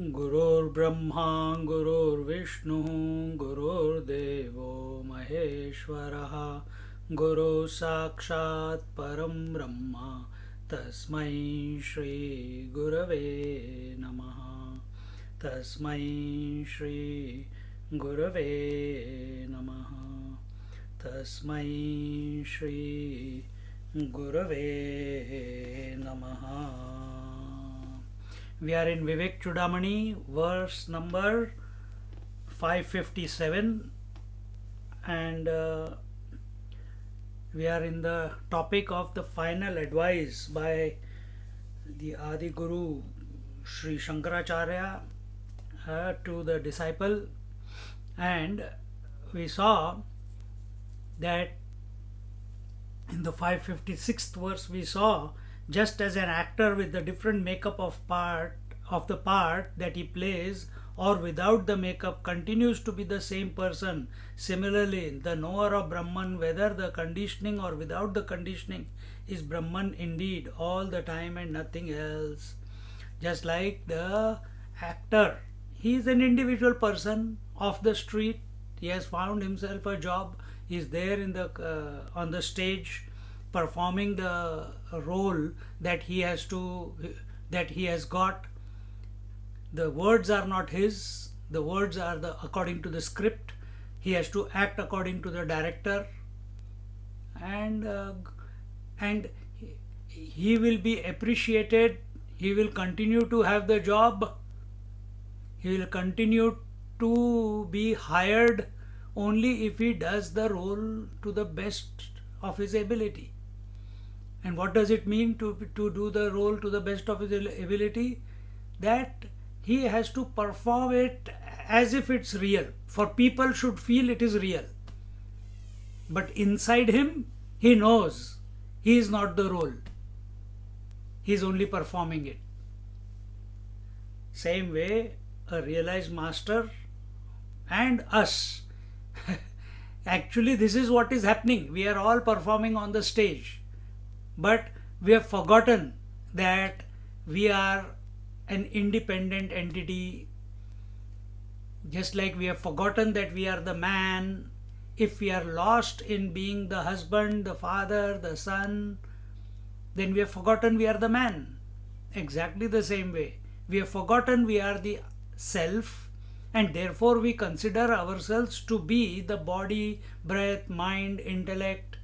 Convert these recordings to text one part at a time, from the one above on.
गुरुर्ब्रह्मा गुरुर्विष्णु गुरुर्देवो महेश्वरः गुरु साक्षात् परं ब्रह्म तस्मै श्री गुरवे नमः तस्मै श्री गुरवे नमः तस्मै श्री गुरवे नमः. We are in Vivek Chudamani, verse number 557, and we are in the topic of the final advice by the Adi Guru Sri Shankaracharya to the disciple, and we saw that in the 556th verse we saw, just as an actor with the different makeup of the part that he plays, or without the makeup continues to be the same person, similarly the knower of Brahman, whether the conditioning or without the conditioning, is Brahman indeed all the time and nothing else. Just like the actor, he is an individual person off the street. He has found himself a job. He is there on the stage, performing the role that he has got. The words are not his. The words are according to the script. He has to act according to the director, and he will be appreciated. He will continue to have the job. He will continue to be hired only if he does the role to the best of his ability. And what does it mean to do the role to the best of his ability? That he has to perform it as if it's real. For people should feel it is real. But inside him, he knows he is not the role. He is only performing it. Same way, a realized master and us. Actually, this is what is happening. We are all performing on the stage. But we have forgotten that we are an independent entity. Just like we have forgotten that we are the man. If we are lost in being the husband, the father, the son, then we have forgotten we are the man. Exactly the same way. We have forgotten we are the self, and therefore we consider ourselves to be the body, breath, mind, intellect.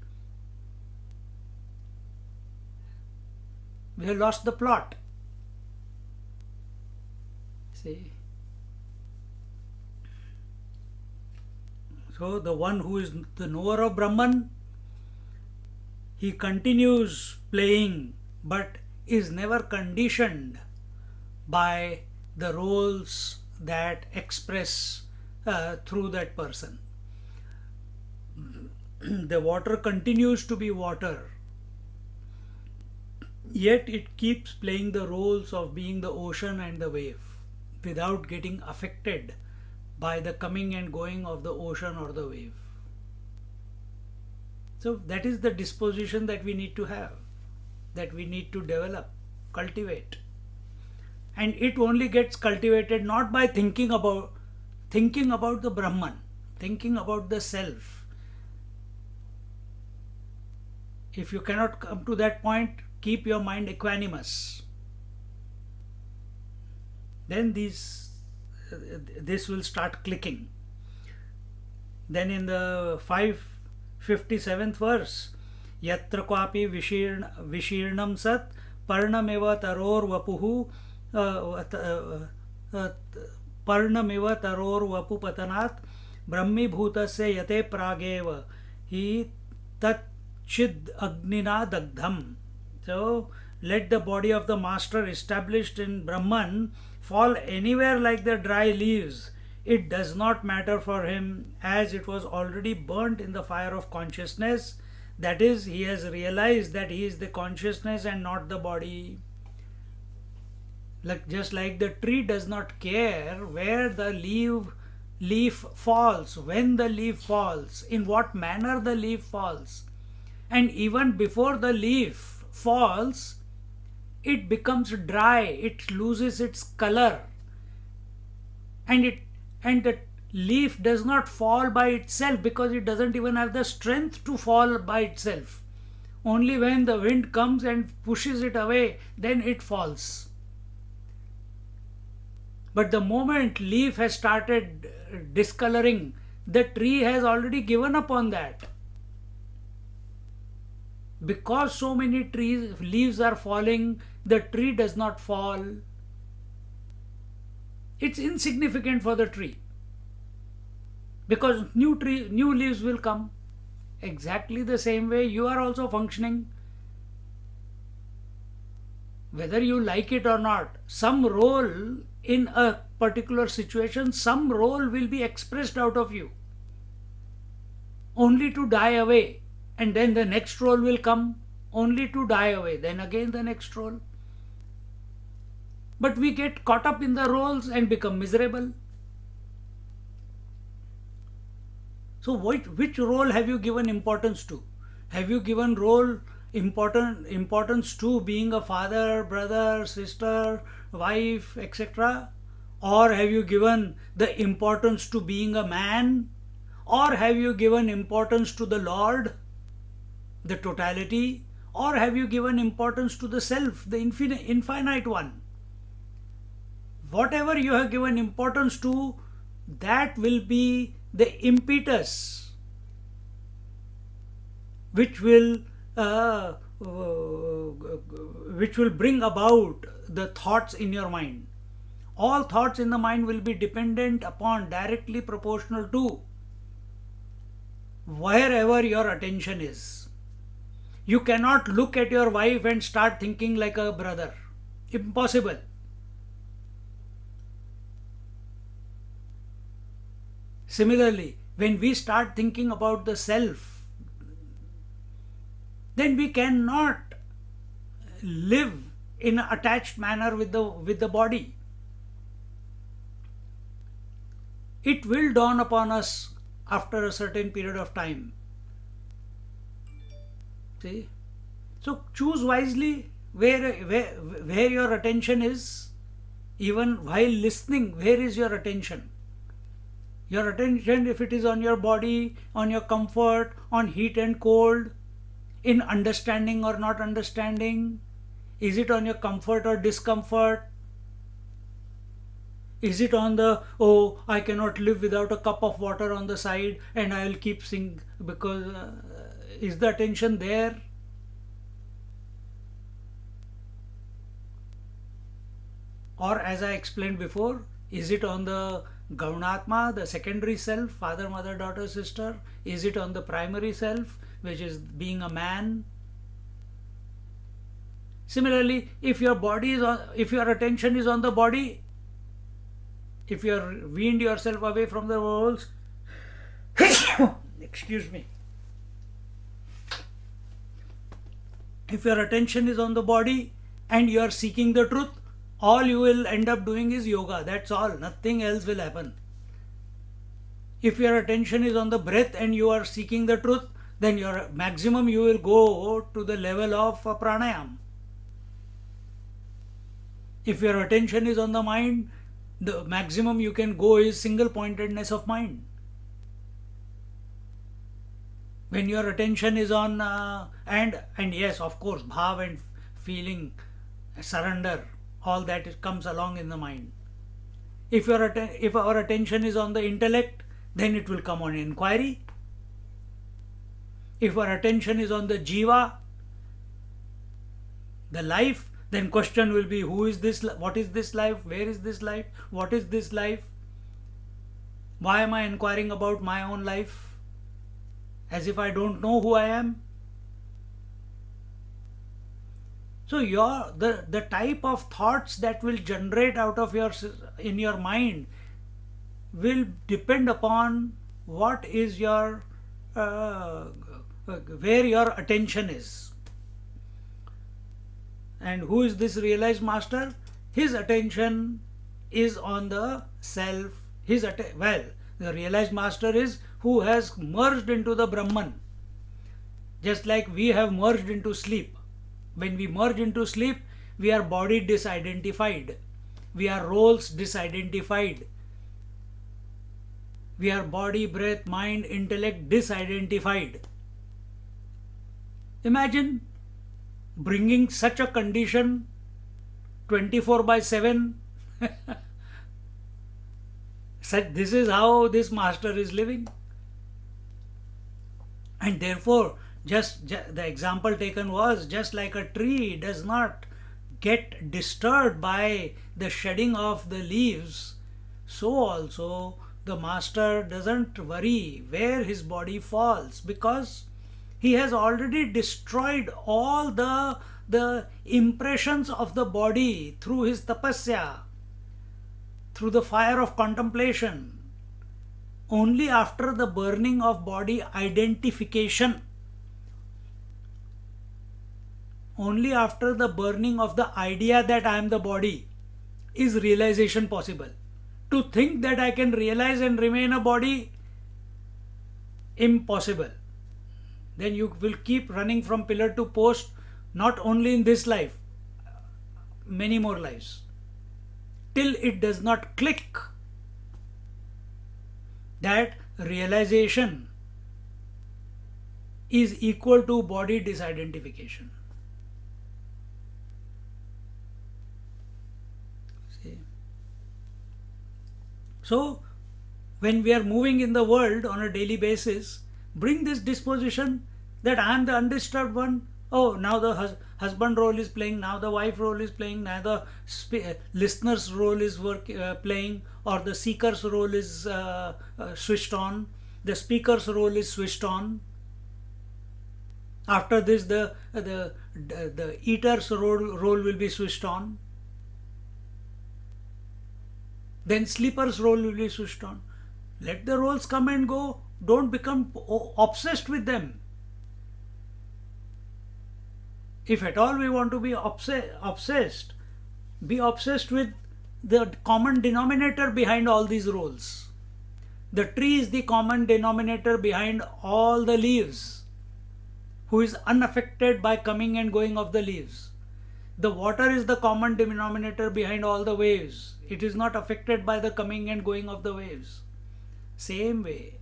We have lost the plot. See? So the one who is the knower of Brahman, he continues playing but is never conditioned by the roles that express through that person. The water continues to be water, yet it keeps playing the roles of being the ocean and the wave without getting affected by the coming and going of the ocean or the wave. So that is the disposition that we need to have, that we need to develop, cultivate. And it only gets cultivated not by thinking about the Brahman, thinking about the self. If you cannot come to that point, keep your mind equanimous. Then this will start clicking. Then in the 557th verse, Yatra kwapi vishirnam sat parnameva taror vapuhu parnameva taror vapu patanat brahmi bhutasya yate prageva hi tat chid agnina dagdham. So let the body of the master established in Brahman fall anywhere like the dry leaves. It does not matter for him, as it was already burnt in the fire of consciousness. That is, he has realized that he is the consciousness and not the body. Just like the tree does not care where the leaf falls, when the leaf falls, in what manner the leaf falls, and even before the leaf falls, it becomes dry, it loses its color, and the leaf does not fall by itself because it doesn't even have the strength to fall by itself. Only when the wind comes and pushes it away, then it falls. But the moment leaf has started discoloring, the tree has already given up on that. Because so many leaves are falling, the tree does not fall. It's insignificant for the tree. Because new leaves will come. Exactly the same way you are also functioning. Whether you like it or not, some role in a particular situation, some role will be expressed out of you, only to die away, and then the next role will come, only to die away, then again the next role. But we get caught up in the roles and become miserable. So which role have you given importance to? Have you given importance to being a father, brother, sister, wife, etc.? Or have you given the importance to being a man? Or have you given importance to the Lord, the totality? Or have you given importance to the self, the infinite one? Whatever you have given importance to, that will be the impetus which will bring about the thoughts in your mind. All thoughts in the mind will be dependent upon, directly proportional to wherever your attention is. You cannot look at your wife and start thinking like a brother. Impossible. Similarly, when we start thinking about the self, then we cannot live in an attached manner with the body. It will dawn upon us after a certain period of time. See? So choose wisely where your attention is. Even while listening, where is your attention? Your attention, if it is on your body, on your comfort, on heat and cold, in understanding or not understanding, is it on your comfort or discomfort? Is it on the, oh, I cannot live without a cup of water on the side and I will keep singing, because is the attention there? Or as I explained before, is it on the Gaunatma, the secondary self, father, mother, daughter, sister? Is it on the primary self, which is being a man? Similarly, if your attention is on the body, if you are weaned yourself away from the roles, excuse me. If your attention is on the body and you are seeking the truth, all you will end up doing is yoga. That's all. Nothing else will happen. If your attention is on the breath and you are seeking the truth, then your maximum you will go to the level of pranayam. If your attention is on the mind, the maximum you can go is single pointedness of mind. When your attention is on and yes, of course, bhav and feeling, surrender, all that comes along in the mind. If our attention is on the intellect, then it will come on inquiry. If our attention is on the jiva, the life, then question will be, who is this? What is this life? Where is this life? What is this life? Why am I inquiring about my own life? As if I don't know who I am. So the type of thoughts that will generate out of your in your mind will depend upon what is your uh, where your attention is. And who is this realized master? His attention is on the self. The realized master is who has merged into the Brahman, just like we have merged into sleep. When we merge into sleep, we are body disidentified, we are roles disidentified, we are body, breath, mind, intellect disidentified. Imagine bringing such a condition 24 by 7. This is how this master is living. And therefore, just the example taken was, just like a tree does not get disturbed by the shedding of the leaves, so also the master doesn't worry where his body falls, because he has already destroyed all the impressions of the body through his tapasya, through the fire of contemplation. Only after the burning of body identification, only after the burning of the idea that I am the body, is realization possible. To think that I can realize and remain a body, impossible. Then you will keep running from pillar to post, not only in this life, many more lives, till it does not click that realization is equal to body disidentification. See? So, when we are moving in the world on a daily basis, bring this disposition that I am the undisturbed one. Oh, now the husband role is playing, now the wife role is playing, now the listener's role is playing, or the seeker's role is switched on, the speaker's role is switched on. After this, the eater's role will be switched on. Then sleeper's role will be switched on. Let the roles come and go. Don't become obsessed with them. If at all we want to be obsessed, be obsessed with the common denominator behind all these roles. The tree is the common denominator behind all the leaves, who is unaffected by coming and going of the leaves. The water is the common denominator behind all the waves. It is not affected by the coming and going of the waves. Same way,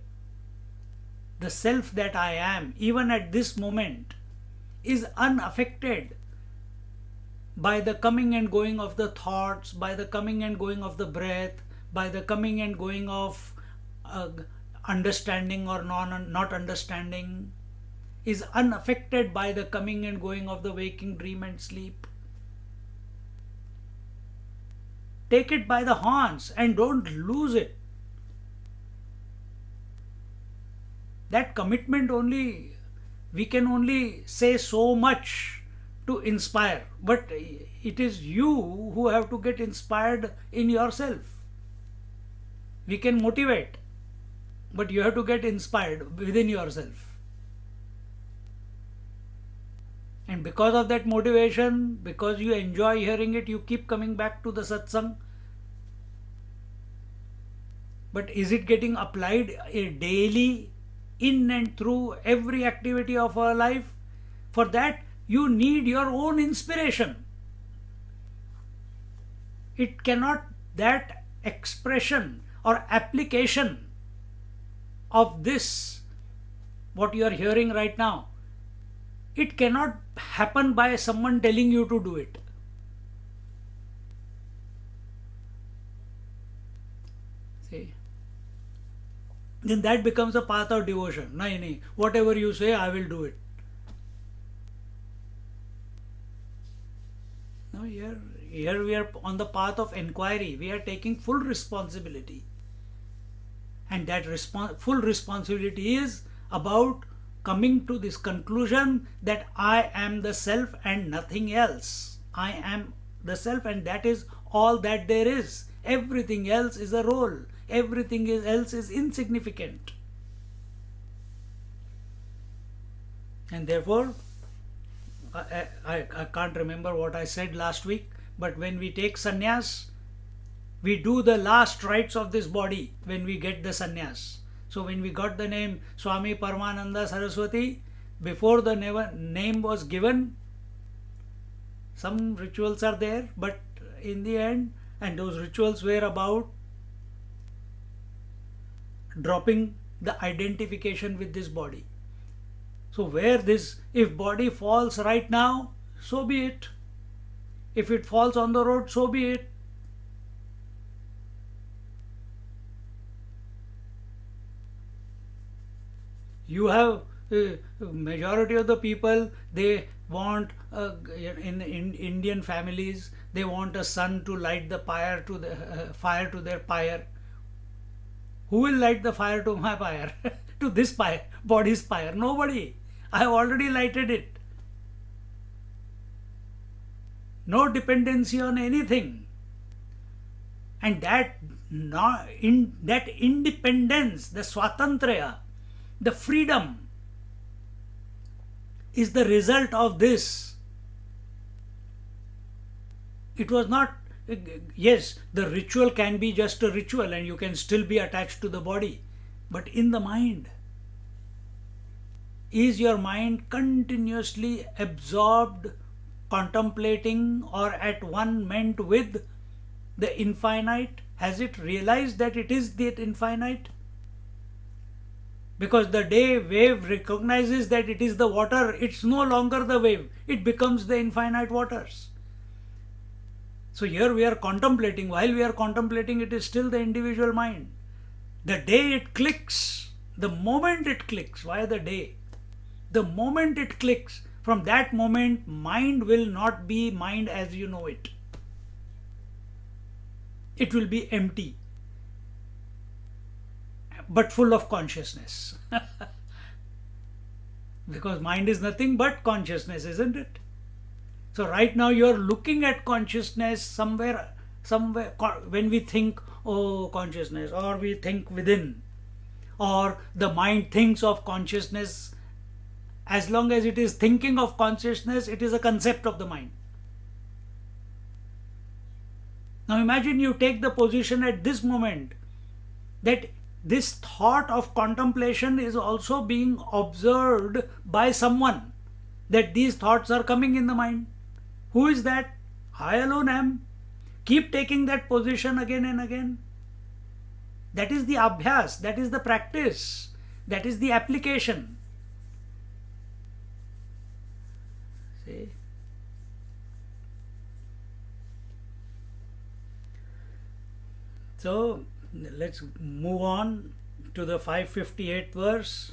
the self that I am, even at this moment, is unaffected by the coming and going of the thoughts, by the coming and going of the breath, by the coming and going of understanding or not understanding, is unaffected by the coming and going of the waking, dream and sleep. Take it by the horns and don't lose it. That commitment only, we can only say so much to inspire, but it is you who have to get inspired in yourself. We can motivate, but you have to get inspired within yourself. And because of that motivation, because you enjoy hearing it, you keep coming back to the satsang. But is it getting applied daily, in and through every activity of our life? For that, you need your own inspiration. It cannot, that expression or application of this, what you are hearing right now, it cannot happen by someone telling you to do it. See? Then that becomes a path of devotion. Nahi, whatever you say, I will do it. No, here we are on the path of inquiry. We are taking full responsibility. And that full responsibility is about coming to this conclusion that I am the self and nothing else. I am the self and that is all that there is. Everything else is a role. Everything else is insignificant. And therefore, I can't remember what I said last week, but when we take sannyas, we do the last rites of this body when we get the sannyas. So when we got the name Swami Paramananda Saraswati, before the name was given, some rituals are there, but in the end, and those rituals were about dropping the identification with this body. So where this, if body falls right now, so be it. If it falls on the road, so be it. You have majority of the people, they want in Indian families, they want a son to light the fire to their pyre. Who will light the fire to my pyre? To this pyre, body's pyre? Nobody. I have already lighted it. No dependency on anything. And that independence, the swatantraya, the freedom, is the result of this. It was not, yes, the ritual can be just a ritual and you can still be attached to the body, but in the mind, is your mind continuously absorbed, contemplating, or at one ment with the infinite? Has it realized that it is the infinite? Because the day wave recognizes that it is the water, it's no longer the wave, it becomes the infinite waters. So here we are contemplating. While we are contemplating, it is still the individual mind. The day it clicks, the moment it clicks, why the day? The moment it clicks, from that moment, mind will not be mind as you know it. It will be empty, but full of consciousness. Because mind is nothing but consciousness, isn't it? So right now you are looking at consciousness somewhere, when we think, oh, consciousness, or we think within, or the mind thinks of consciousness. As long as it is thinking of consciousness, it is a concept of the mind. Now imagine you take the position at this moment that this thought of contemplation is also being observed by someone, that these thoughts are coming in the mind. Who is that? I alone am. Keep taking that position again and again. That is the abhyas, that is the practice, that is the application. See? So let's move on to the 558th verse.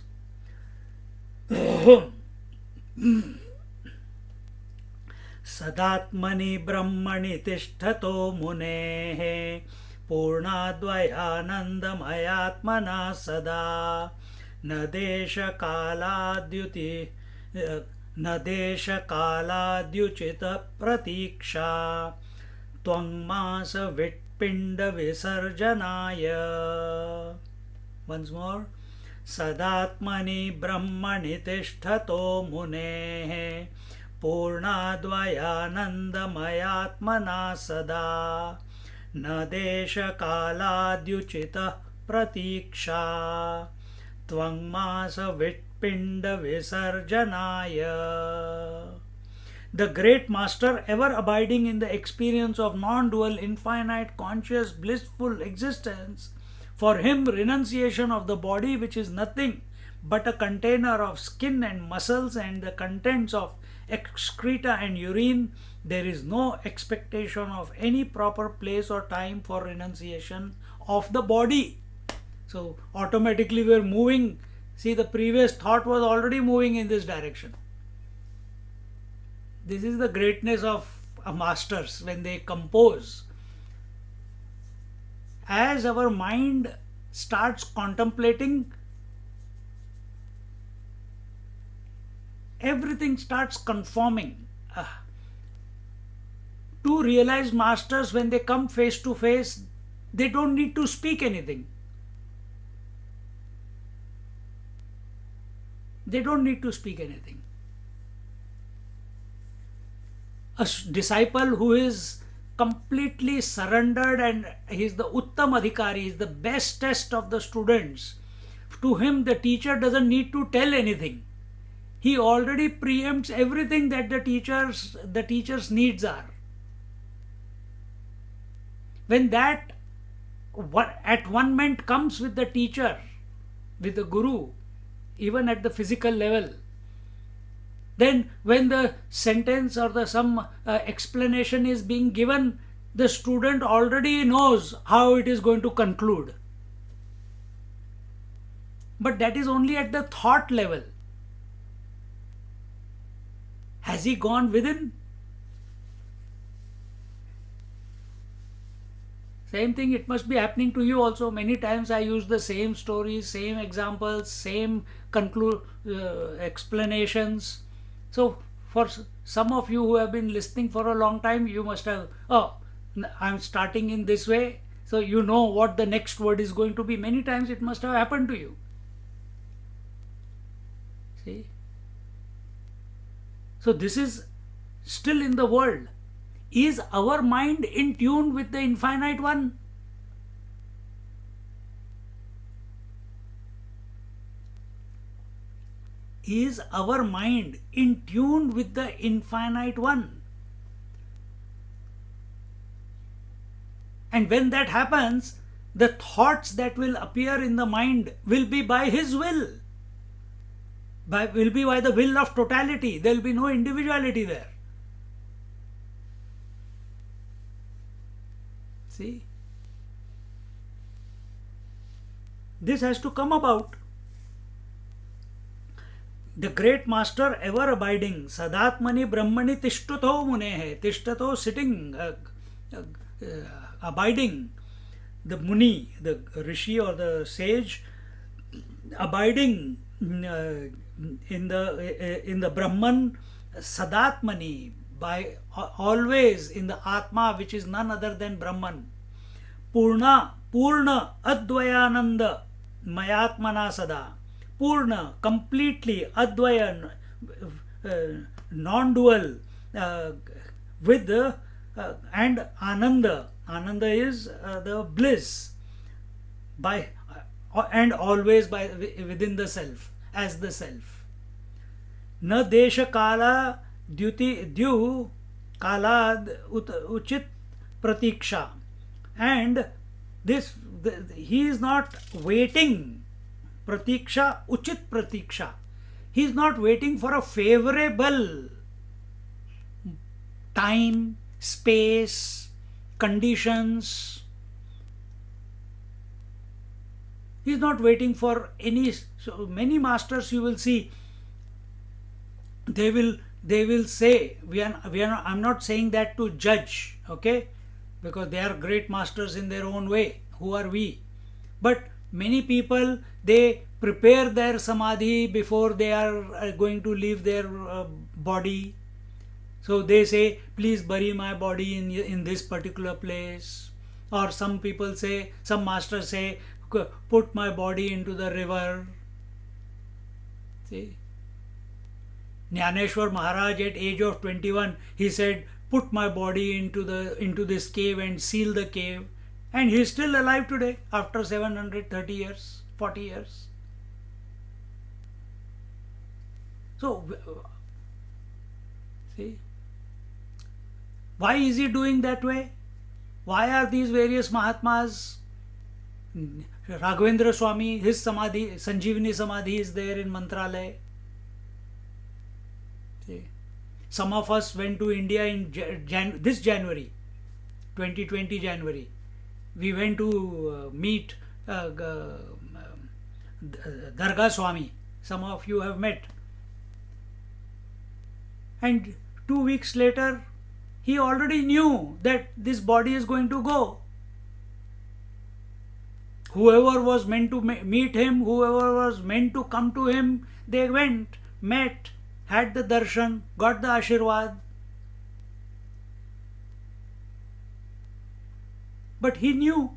Sadatmani brahmani tishthato munehe पूर्णाद्वयानन्दमयात्मना सदा न देशकालाद्युचितप्रतीक्षा त्वङ्मास विट्पिण्डविसर्जनाय. Once more. सदात्मनि ब्रह्मणि तिष्ठतो मुनेः पूर्णाद्वयानन्दमयात्मना सदा न देशकालाद्युचितः प्रतीक्षा त्वङ्मास विट्पिण्डविसर्जनाय. The great master, ever abiding in the experience of non-dual, infinite, conscious, blissful existence, for him renunciation of the body, which is nothing but a container of skin and muscles and the contents of excreta and urine, there is no expectation of any proper place or time for renunciation of the body. So automatically we are moving. See, the previous thought was already moving in this direction. This is the greatness of masters when they compose. As our mind starts contemplating, everything starts conforming. Two realized masters, when they come face to face, they don't need to speak anything. They don't need to speak anything. A disciple who is completely surrendered and he is the Uttam Adhikari, is the bestest of the students, to him the teacher doesn't need to tell anything. He already preempts everything that the teacher's needs are. When that at one moment comes with the teacher, with the guru, even at the physical level, then when the sentence or the some explanation is being given, the student already knows how it is going to conclude. But that is only at the thought level. Has he gone within? Same thing, it must be happening to you also. Many times I use the same stories, same examples, same explanations. So for some of you who have been listening for a long time, you must have, oh, I'm starting in this way, so you know what the next word is going to be. Many times it must have happened to you. See? So this is still in the world. Is our mind in tune with the Infinite One? Is our mind in tune with the Infinite One? And when that happens, the thoughts that will appear in the mind will be by His will. Will be by the will of totality. There will be no individuality there. See? This has to come about. The great master, ever abiding, Sadatmani Brahmani Tishtato Munehe, Tishtato sitting, abiding, the Muni, the Rishi or the sage, abiding in the Brahman, Sadatmani, by always in the Atma, which is none other than Brahman. Purna Advayananda Mayatmana Sada. Purna, completely, Advaya, non-dual, with the and Ananda. Ananda is the bliss, by and always by within the self, as the self. Na desha kala dyu kalad uchit pratiksha. And this, he is not waiting. Pratiksha, uchit pratiksha. He is not waiting for a favorable time, space, conditions. He is not waiting for any. So many masters you will see, they will say, I'm not saying that to judge, okay, because they are great masters in their own way. Who are we? But many people, they prepare their samadhi before they are going to leave their body. So they say, please bury my body in this particular place. Or some people say, some masters say, put my body into the river. See? Jnaneshwar Maharaj, at age of 21, he said, put my body into this cave and seal the cave. And he is still alive today after 730 years, 40 years. So, see, why is he doing that way? Why are these various Mahatmas? Raghavendra Swami, his Samadhi, Sanjeevani Samadhi is there in Mantralaya. See, some of us went to India in this January, 2020 January. We went to meet Dargah Swami. Some of you have met. And 2 weeks later, he already knew that this body is going to go. Whoever was meant to meet him, whoever was meant to come to him, they went, met, had the darshan, got the ashirwad. But he knew.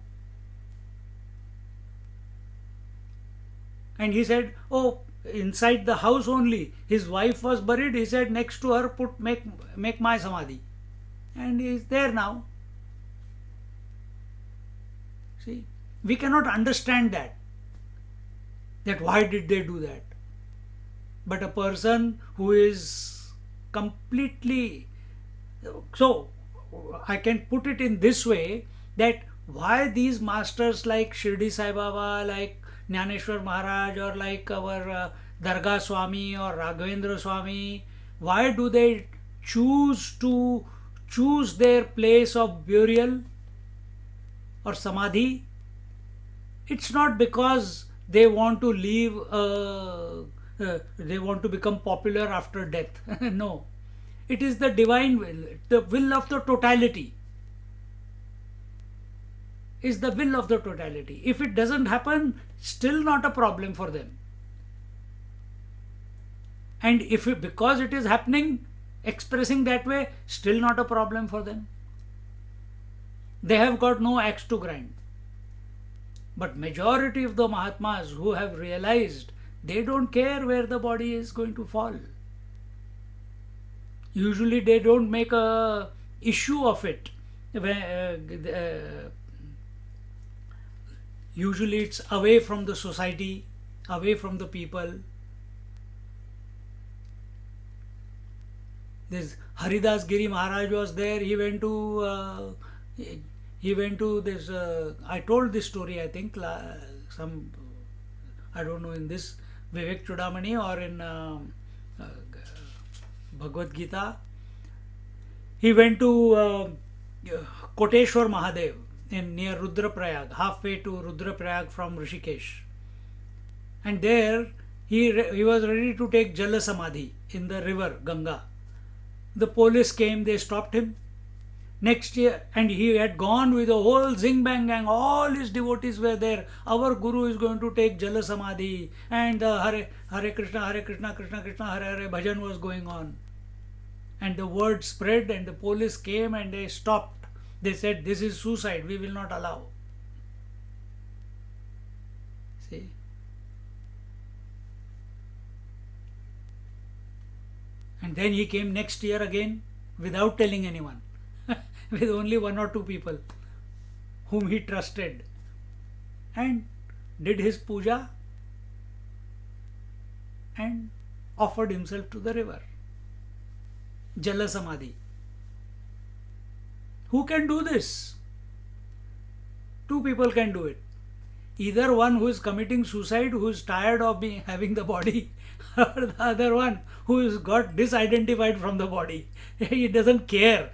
And he said, oh, inside the house only, his wife was buried. He said, next to her, make my samadhi. And he is there now. See, we cannot understand that why did they do that. But a person who is completely, so I can put it in this way, that why these masters like Shirdi Sai Baba, like Jnaneshwar Maharaj, or like our Dargah Swami or Raghavendra Swami, why do they choose their place of burial or samadhi? It's not because they want to leave, they want to become popular after death. No, it is the divine will, the will of the totality. Is the will of the totality. If it doesn't happen, still not a problem for them. And if it, because it is happening, expressing that way, still not a problem for them. They have got no axe to grind. But majority of the Mahatmas who have realized, they don't care where the body is going to fall. Usually they don't make a issue of it. Usually it's away from the society, away from the people. This Haridas Giri Maharaj was there. He went to this. I told this story, I think, I don't know, in this Vivek Chudamani or in Bhagavad Gita. He went to Koteshwar Mahadev near Rudraprayag, halfway to Rudraprayag from Rishikesh. And there he was ready to take Jala Samadhi in the river Ganga. The police came, they stopped him. Next year, and he had gone with the whole Zing Bang gang, all his devotees were there. Our Guru is going to take Jala Samadhi, and the Hare Krishna, Krishna Krishna, Hare Hare bhajan was going on. And the word spread, and the police came and they stopped. They said, this is suicide, we will not allow. See? And then he came next year again without telling anyone. With only one or two people whom he trusted, and did his puja and offered himself to the river. Jala Samadhi. Who can do this? Two people can do it. Either one who is committing suicide, who is tired of having the body, or the other one who is got disidentified from the body. He doesn't care.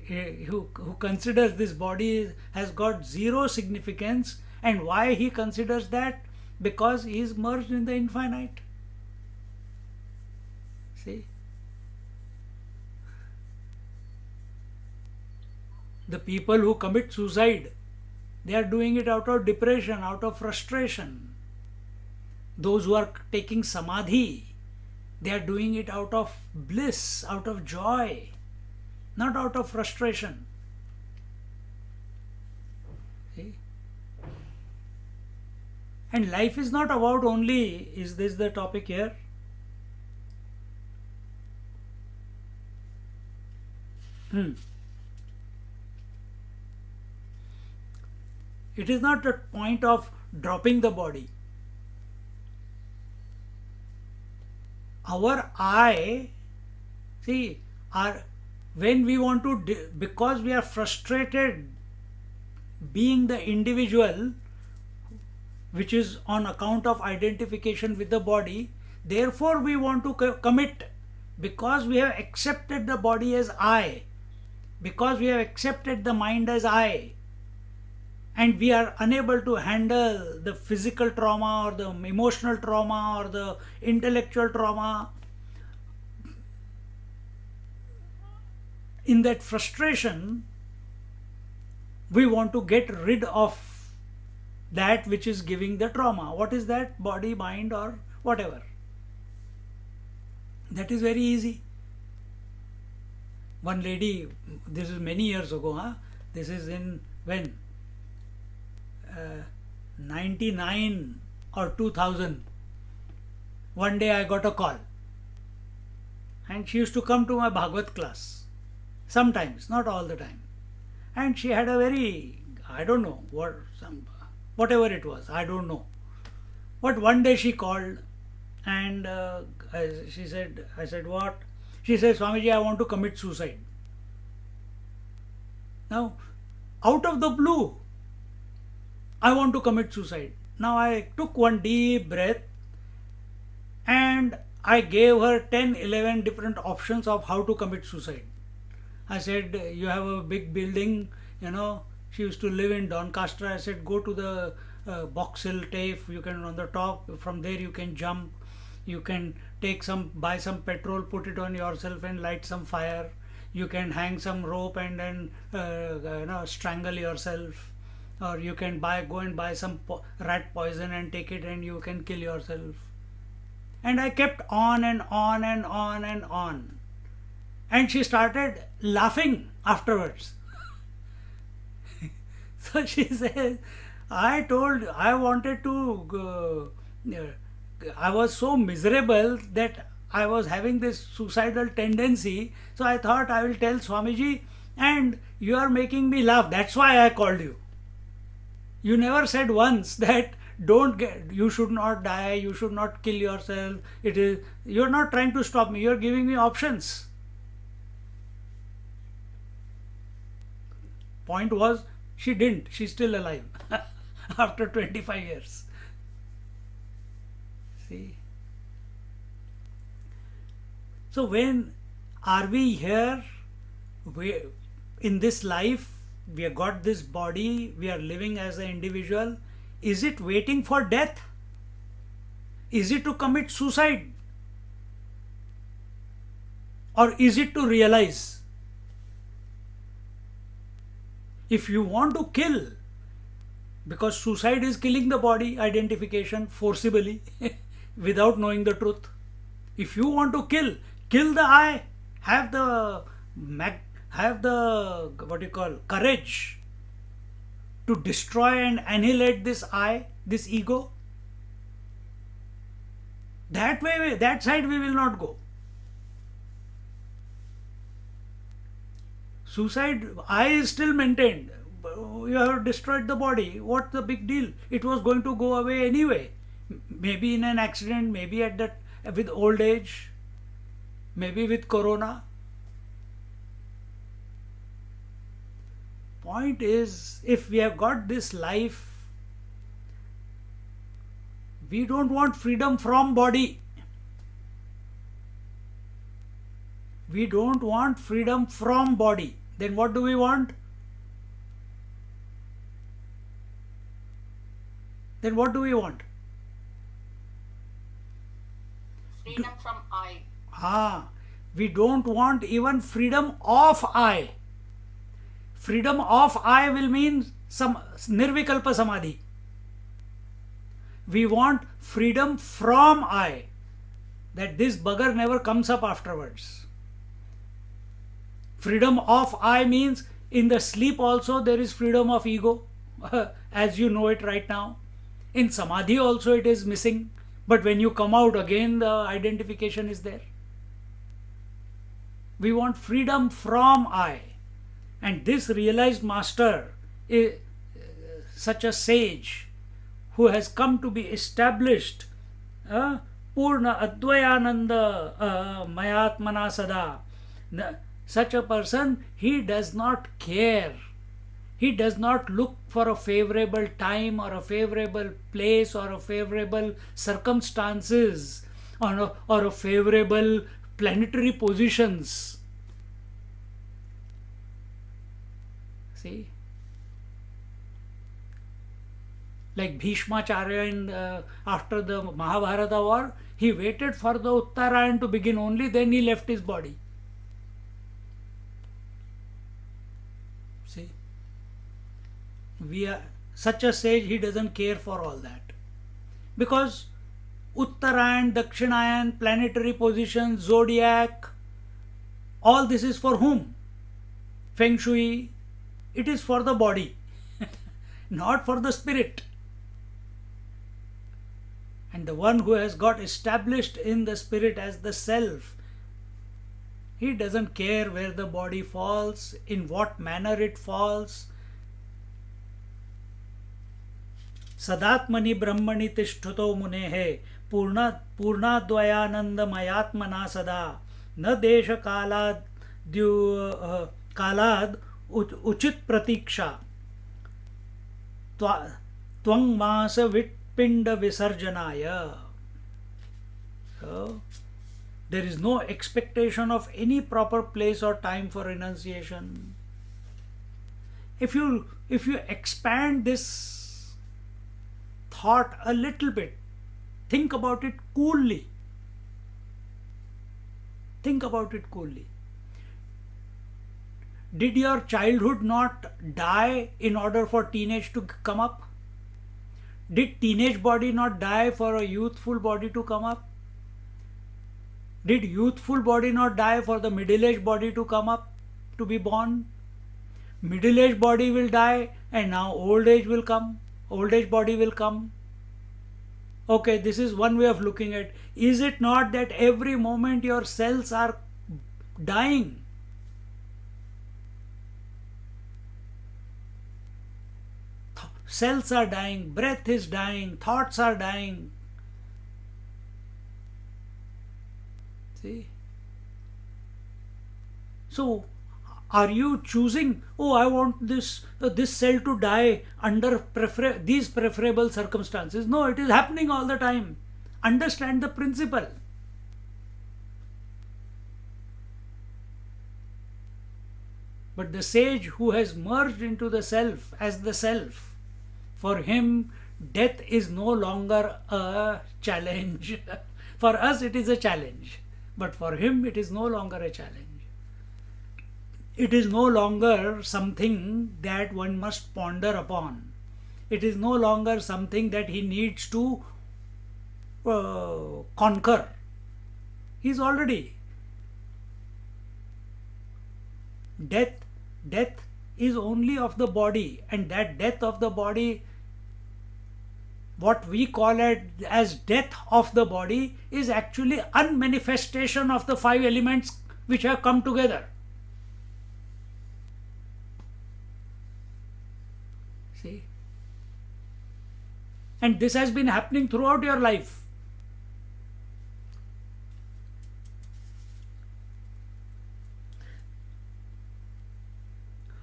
Who considers this body has got zero significance. And why he considers that? Because he is merged in the infinite. See? The people who commit suicide, they are doing it out of depression, out of frustration. Those who are taking samadhi, they are doing it out of bliss, out of joy, not out of frustration. See? And life is not about only, is this the topic here? It is not a point of dropping the body. Our I, see, when we want to, because we are frustrated being the individual, which is on account of identification with the body, therefore we want to commit, because we have accepted the body as I, because we have accepted the mind as I, and we are unable to handle the physical trauma or the emotional trauma or the intellectual trauma. In that frustration, we want to get rid of that which is giving the trauma. What is that? Body, mind, or whatever. That is very easy. One lady, this is many years ago, huh? This is in when? 99 or 2000. One day I got a call, and she used to come to my Bhagavad class sometimes, not all the time. And she had a very, I don't know what, whatever it was, I don't know. But one day she called, and she said, I said, what? She said, Swamiji, I want to commit suicide. Now, out of the blue, I want to commit suicide. Now I took one deep breath and I gave her 10, 11 different options of how to commit suicide. I said, you have a big building, she used to live in Doncaster. I said, go to the Box Hill TAFE, you can on the top, from there you can jump, you can buy some petrol, put it on yourself and light some fire. You can hang some rope and then strangle yourself, or you can go and buy some rat poison and take it and you can kill yourself. And I kept on and on and on and on. And she started laughing afterwards. So she says, I wanted to, I was so miserable that I was having this suicidal tendency. So I thought I will tell Swamiji, and you are making me laugh. That's why I called you. You never said once that you should not die, you should not kill yourself. You're not trying to stop me, you're giving me options. Point was, she didn't. She's still alive after 25 years. See? So when are we here? In this life, we have got this body, we are living as an individual. Is it waiting for death? Is it to commit suicide? Or is it to realize? If you want to kill, because suicide is killing the body, identification forcibly without knowing the truth. If you want to kill the I, have the courage to destroy and annihilate this I, this ego. That side we will not go. Suicide, I is still maintained. You have destroyed the body. What's the big deal? It was going to go away anyway. Maybe in an accident, maybe with old age, maybe with corona. Point is, if we have got this life, we don't want freedom from body. We don't want freedom from body. Then what do we want? Then what do we want? Freedom from I. We don't want even freedom of I. Freedom of I will mean some nirvikalpa samadhi. We want freedom from I. That this bugger never comes up afterwards. Freedom of I means in the sleep also there is freedom of ego, as you know it right now. In samadhi also it is missing, but when you come out again the identification is there. We want freedom from I. And this realized master is such a sage who has come to be established, Purna Advayananda Mayatmana Sada. Such a person, he does not care. He does not look for a favorable time or a favorable place or a favorable circumstances or a favorable planetary positions. See? Like Bhishmacharya after the Mahabharata war, he waited for the Uttarayan to begin only, then he left his body. See? We are such a sage, he doesn't care for all that. Because Uttarayan, Dakshinayan, planetary positions, zodiac, all this is for whom? Feng Shui, it is for the body, not for the spirit. And the one who has got established in the spirit as the self, he doesn't care where the body falls, in what manner it falls. Sadatmani Brahmani Tishtuto Munehe Purnadvayanandmayatmana Sada Na Desha Kalad Uchit Pratiksha Tvang Masa Vitpinda Visarjanaya. So, there is no expectation of any proper place or time for renunciation. If you expand this thought a little bit, think about it coolly. Think about it coolly. Did your childhood not die in order for teenage to come up? Did teenage body not die for a youthful body to come up? Did youthful body not die for the middle-aged body to come up, to be born? Middle-aged body will die and now old age will come. Old age body will come. Okay, this is one way of looking at it. Is it not that every moment your cells are dying? Cells are dying, breath is dying, thoughts are dying. See? So, are you choosing, oh, I want this cell to die under these preferable circumstances? No, it is happening all the time. Understand the principle. But the sage who has merged into the self as the self, for him death is no longer a challenge. For us it is a challenge, but for him it is no longer a challenge. It is no longer something that one must ponder upon. It is no longer something that he needs to conquer. He is already. Death is only of the body, and that death of the body, what we call it as death of the body, is actually unmanifestation of the five elements which have come together. See? And this has been happening throughout your life.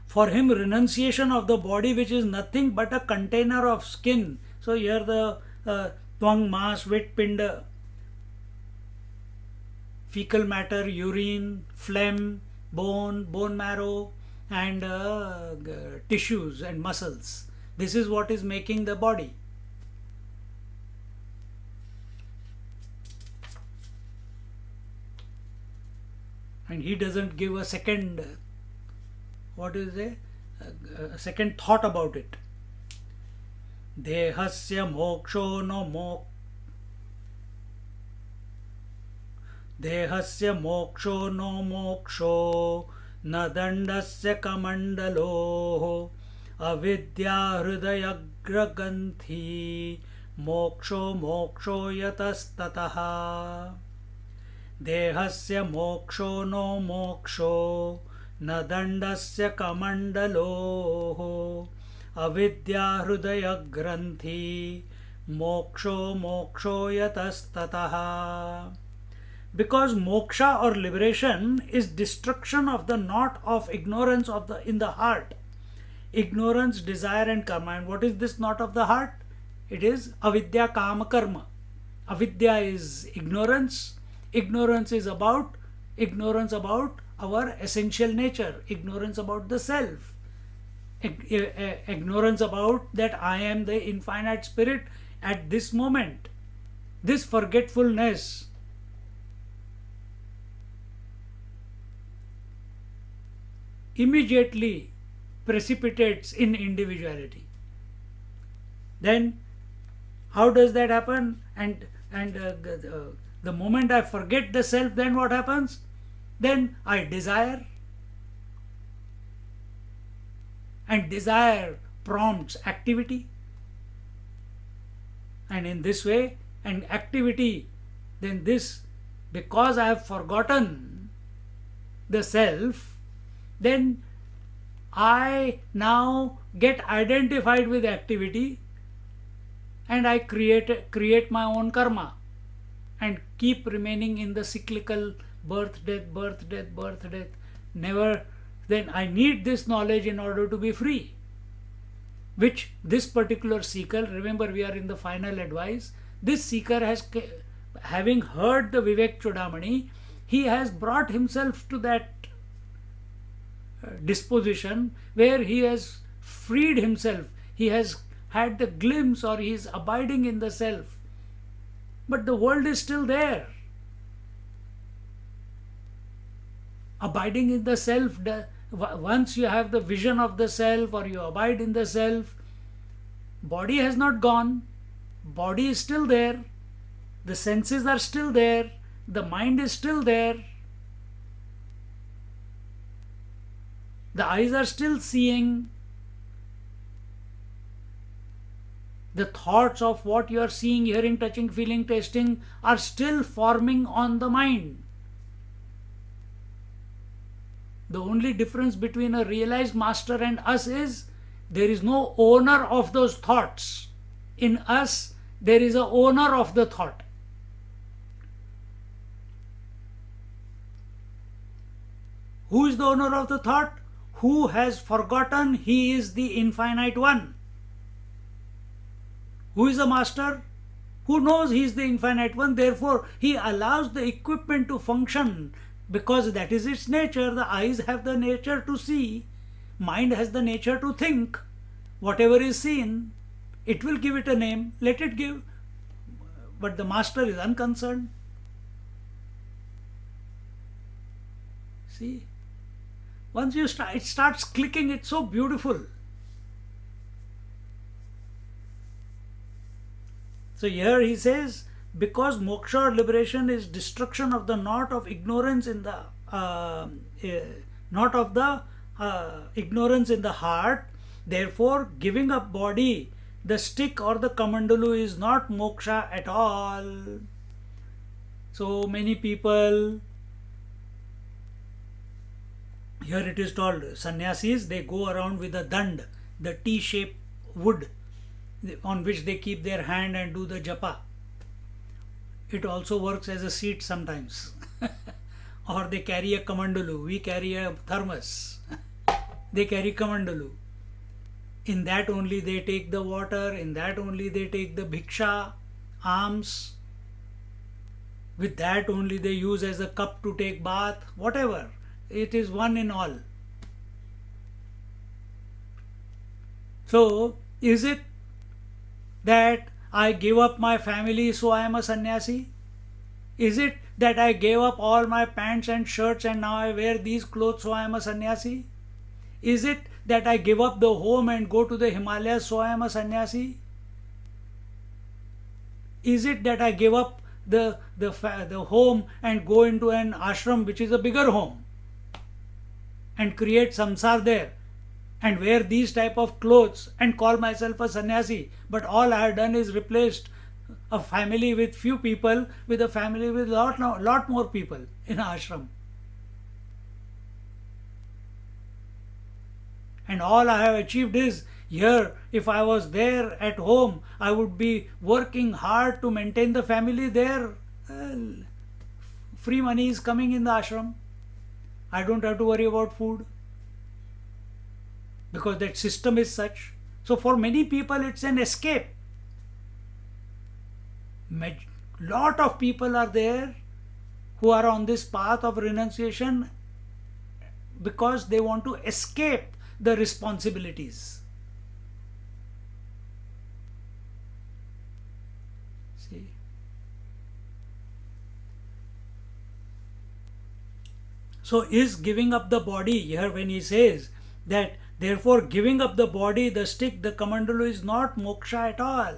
For him, renunciation of the body, which is nothing but a container of skin. So here the tvang, mas, vitpinda, fecal matter, urine, phlegm, bone marrow, and tissues and muscles. This is what is making the body. And he doesn't give a second, a second thought about it. Dehasya moksho no Dehasya moksho no moksho na dandasya kamandalo avidya hridayagraganthi moksho yatastataha. Dehasya moksho no moksho na dandasya kamandalo avidya hridaya granthi moksho yatastataha. Because moksha or liberation is destruction of the knot of ignorance in the heart. Ignorance, desire and karma. And what is this knot of the heart? It is avidya kama karma. Avidya is ignorance. Ignorance is ignorance about our essential nature. Ignorance about the self. Ignorance about that I am the infinite spirit at this moment. This forgetfulness immediately precipitates in individuality. Then how does that happen? And And the moment I forget the self, then what happens? Then I desire, and desire prompts activity. And in this way, and activity, then this, because I have forgotten the self, then I now get identified with activity, and I create my own karma and keep remaining in the cyclical birth, death, birth, death, birth, death. Never, then I need this knowledge in order to be free. Which this particular seeker, remember we are in the final advice, this seeker has, having heard the Vivek Chudamani, he has brought himself to that disposition where he has freed himself. He has had the glimpse, or he is abiding in the self. But the world is still there. Abiding in the self, once you have the vision of the self or you abide in the self, body has not gone. Body is still there. The senses are still there. The mind is still there. The eyes are still seeing. The thoughts of what you are seeing, hearing, touching, feeling, tasting are still forming on the mind. The only difference between a realized master and us is there is no owner of those thoughts. In us, there is a owner of the thought. Who is the owner of the thought? Who has forgotten he is the infinite one. Who is the master? Who knows he is the infinite one, therefore he allows the equipment to function, because that is its nature. The eyes have the nature to see, mind has the nature to think. Whatever is seen, it will give it a name, let it give. But the master is unconcerned. See, once you start, it starts clicking, it's so beautiful. So here he says, because moksha or liberation is destruction of the knot of ignorance in the ignorance in the heart, therefore giving up body, the stick or the kamandalu is not moksha at all. So many people, here it is told, sannyasis, they go around with a dand, the T-shaped wood on which they keep their hand and do the japa. It also works as a seat sometimes. Or they carry a kamandalu. We carry a thermos. They carry kamandalu. In that only they take the water. In that only they take the bhiksha, alms. With that only they use as a cup to take bath. Whatever. It is one in all. So, is it that I give up my family so I am a sannyasi? Is it that I gave up all my pants and shirts and now I wear these clothes so I am a sannyasi? Is it that I give up the home and go to the Himalayas so I am a sannyasi? Is it that I give up the home and go into an ashram which is a bigger home and create samsar there and wear these type of clothes and call myself a sannyasi, but all I have done is replaced a family with few people with a family with lot more people in ashram. And all I have achieved is, here, if I was there at home, I would be working hard to maintain the family there. Well, free money is coming in the ashram. I don't have to worry about food, because that system is such. So for many people it's an escape. Lot of people are there who are on this path of renunciation because they want to escape the responsibilities. See? So is giving up the body, here when he says that therefore giving up the body, the stick, the kamandalu is not moksha at all.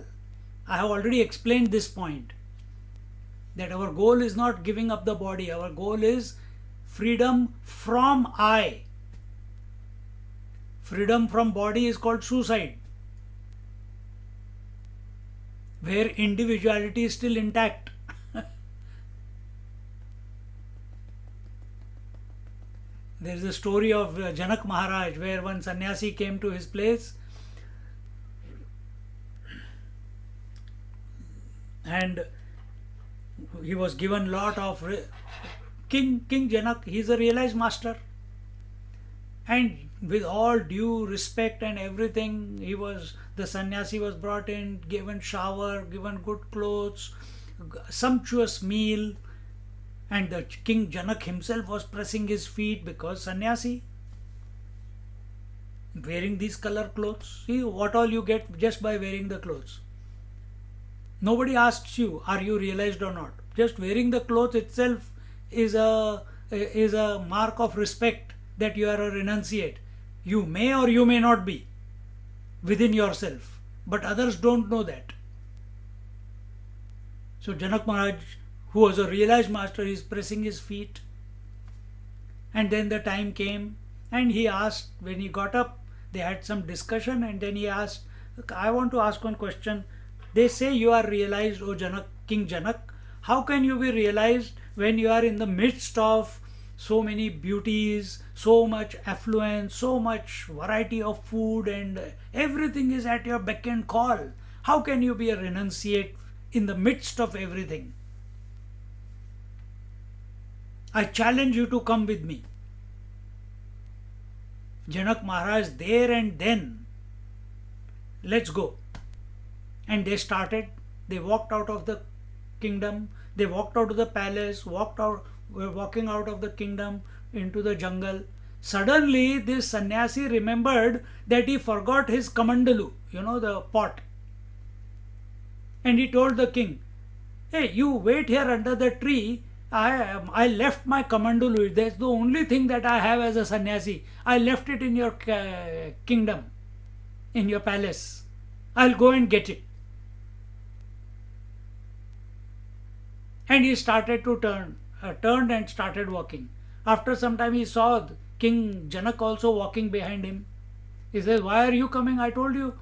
I have already explained this point. That our goal is not giving up the body, our goal is freedom from I. Freedom from body is called suicide, where individuality is still intact. There is a story of Janak Maharaj where one sannyasi came to his place and he was given lot of King Janak. He is a realized master, and with all due respect and everything, the sannyasi was brought in, given shower, given good clothes, sumptuous meal, and the King Janak himself was pressing his feet because sannyasi, wearing these color clothes. See what all you get just by wearing the clothes. Nobody asks you, are you realized or not? Just wearing the clothes itself is a mark of respect that you are a renunciate. You may or you may not be within yourself, but others don't know that. So Janak Maharaj, who was a realized master, is pressing his feet. And then the time came and he asked, when he got up, they had some discussion, and then he asked, I want to ask one question. They say you are realized, O Janak, King Janak. How can you be realized when you are in the midst of so many beauties, so much affluence, so much variety of food, and everything is at your beck and call? How can you be a renunciate in the midst of everything? I challenge you to come with me. Janak Maharaj, there and then, let's go. And they started. They walked out of the kingdom. They walked out of the palace, were walking out of the kingdom into the jungle. Suddenly, this sannyasi remembered that he forgot his kamandalu, the pot. And he told the king, hey, you wait here under the tree. I left my kamandalu. That's the only thing that I have as a sannyasi. I left it in your kingdom, in your palace. I'll go and get it. And he started to turned and started walking. After some time he saw King Janak also walking behind him. He says, why are you coming? I told you.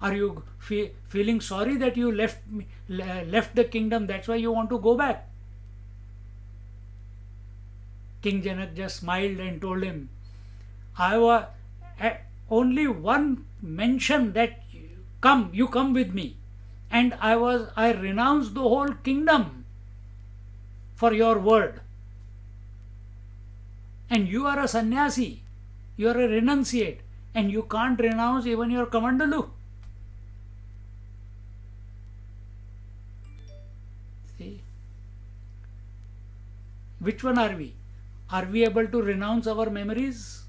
Are you feeling sorry that you left the kingdom? That's why you want to go back. King Janak just smiled and told him, I was only one mention that you come with me, and I renounced the whole kingdom for your word. And you are a sannyasi, you are a renunciate, and you can't renounce even your kamandalu. See? Which one are we? Are we able to renounce our memories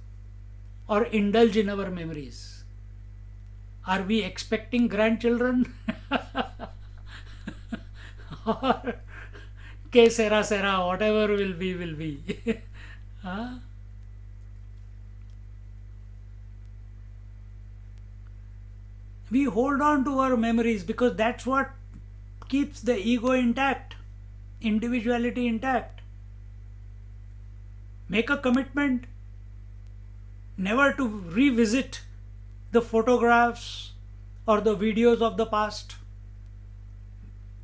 or indulge in our memories? Are we expecting grandchildren? Or que sera sera, whatever will be, will be. Huh? We hold on to our memories because that's what keeps the ego intact, individuality intact. Make a commitment never to revisit the photographs or the videos of the past.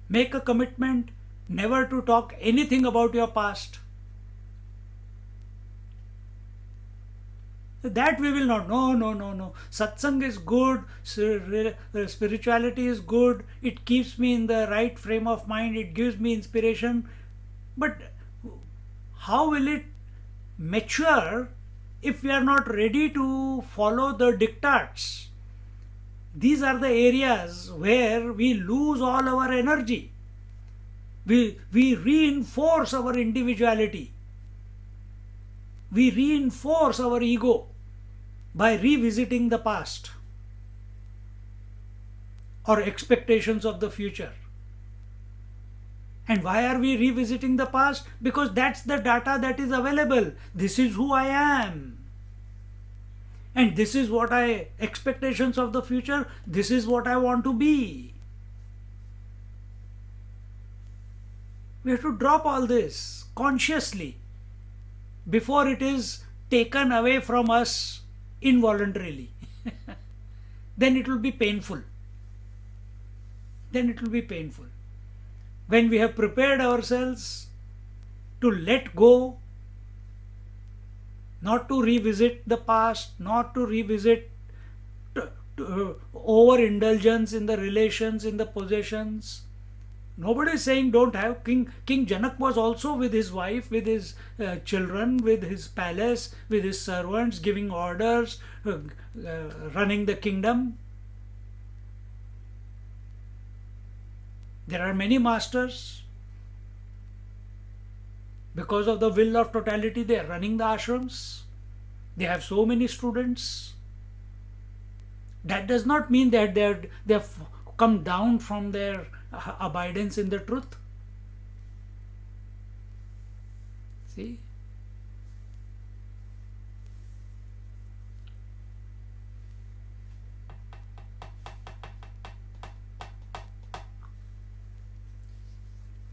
Make a commitment never to talk anything about your past. That we will not. No. Satsang is good, spirituality is good, it keeps me in the right frame of mind, it gives me inspiration. But how will it mature if we are not ready to follow the diktats? These are the areas where we lose all our energy. We reinforce our individuality. We reinforce our ego by revisiting the past or expectations of the future. And why are we revisiting the past? Because that's the data that is available. This is who I am. And this is what expectations of the future, this is what I want to be. We have to drop all this consciously before it is taken away from us involuntarily. Then it will be painful. Then it will be painful. When we have prepared ourselves to let go, not to revisit the past, not to revisit overindulgence in the relations, in the possessions. Nobody is saying don't have. King Janak was also with his wife, with his children, with his palace, with his servants, giving orders, running the kingdom. There are many masters. Because of the will of totality, they are running the ashrams. They have so many students. That does not mean that they have come down from their abidance in the truth. See?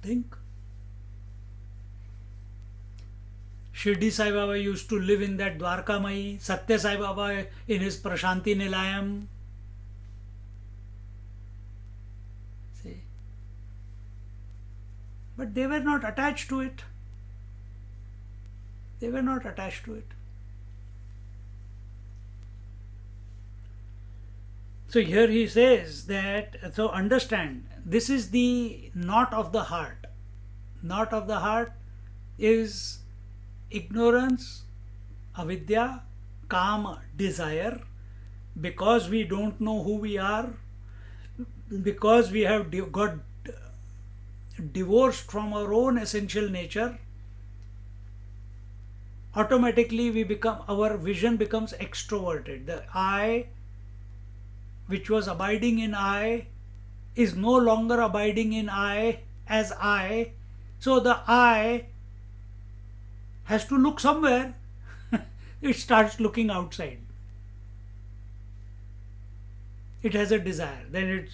Think. Shirdi Sai Baba used to live in that Dwarka Mai, Satya Sai Baba in his Prashanti Nilayam. See? But they were not attached to it. They were not attached to it. So here he says that, so understand, this is the knot of the heart. Knot of the heart is ignorance, avidya, kama, desire, because we don't know who we are, because we have got divorced from our own essential nature. Automatically our vision becomes extroverted. The I, which was abiding in I, is no longer abiding in I as I. So the I has to look somewhere. It starts looking outside. It has a desire. Then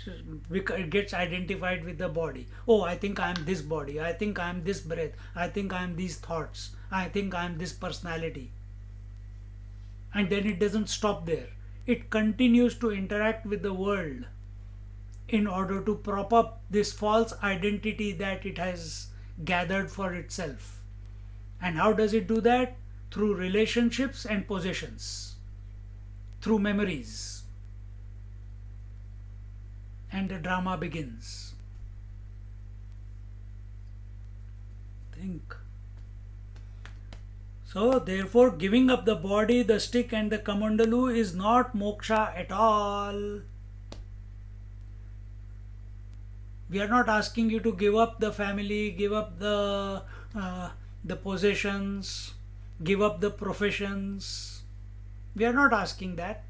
it gets identified with the body. Oh, I think I am this body. I think I am this breath. I think I am these thoughts. I think I am this personality. And then it doesn't stop there. It continues to interact with the world in order to prop up this false identity that it has gathered for itself. And how does it do that? Through relationships and possessions, through memories. And the drama begins. Think. So, therefore, giving up the body, the stick and the kamandalu is not moksha at all. We are not asking you to give up the family, give up the possessions, give up the professions. We are not asking that.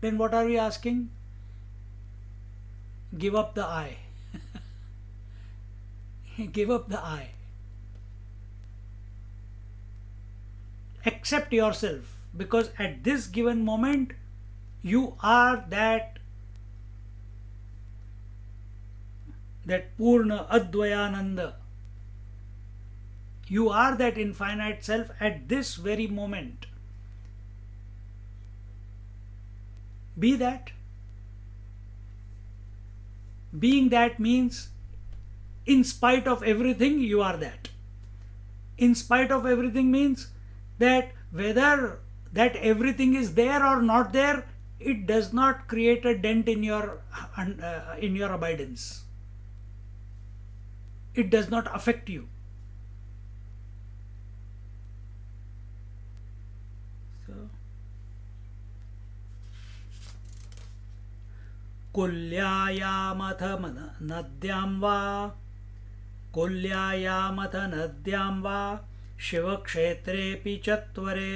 Then what are we asking? Give up the I. Give up the I. Accept yourself, because at this given moment you are that Purna Advayananda. You are that infinite self at this very moment. Be that. Being that means in spite of everything you are that. In spite of everything means that whether that everything is there or not there, it does not create a dent in your abidance. It does not affect you. So, कुल्यायामथ नद्यां वा शिवक्षेत्रेऽपि चत्वरे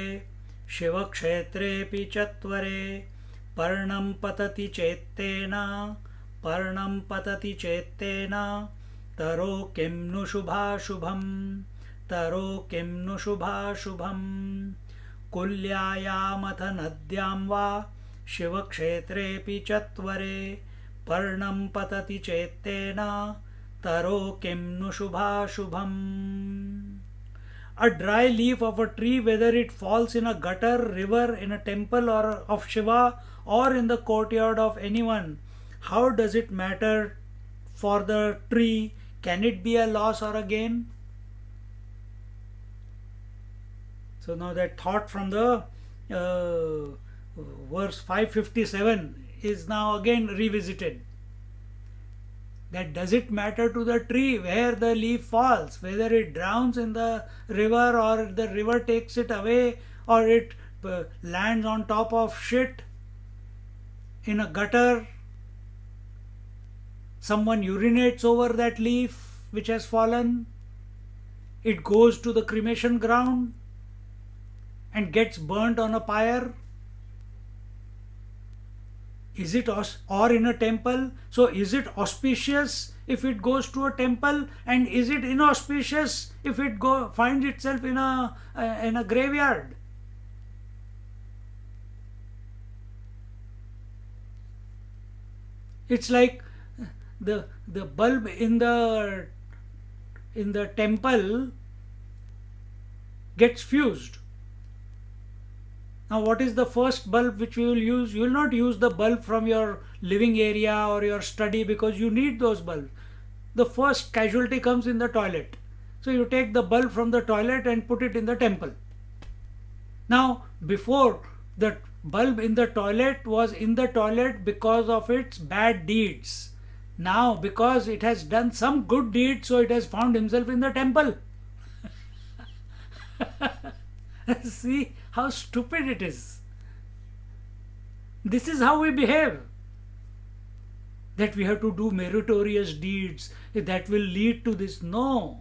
पर्णं पतति चेत्तेन तरो किं नु शुभाशुभम् कुल्यायामथ नद्यां वा शिवक्षेत्रेऽपि चत्वरे पर्णं पतति चेत्तेन taro kim nu shubha shubham. A dry leaf of a tree, whether it falls in a gutter, river, in a temple or of Shiva, or in the courtyard of anyone, how does it matter for the tree? Can it be a loss or a gain? So now that thought from the verse 557 is now again revisited. That does it matter to the tree where the leaf falls, whether it drowns in the river or the river takes it away or it lands on top of shit in a gutter, someone urinates over that leaf which has fallen, it goes to the cremation ground and gets burnt on a pyre. Is it or in a temple? So is it auspicious if it goes to a temple, and is it inauspicious if it finds itself in a graveyard? It's like the bulb in the temple gets fused. Now, what is the first bulb which we will use? You will not use the bulb from your living area or your study because you need those bulbs. The first casualty comes in the toilet. So you take the bulb from the toilet and put it in the temple. Now, before, the bulb in the toilet was in the toilet because of its bad deeds. Now, because it has done some good deeds, so it has found himself in the temple. See how stupid it is. This is how we behave. That we have to do meritorious deeds that will lead to this. No.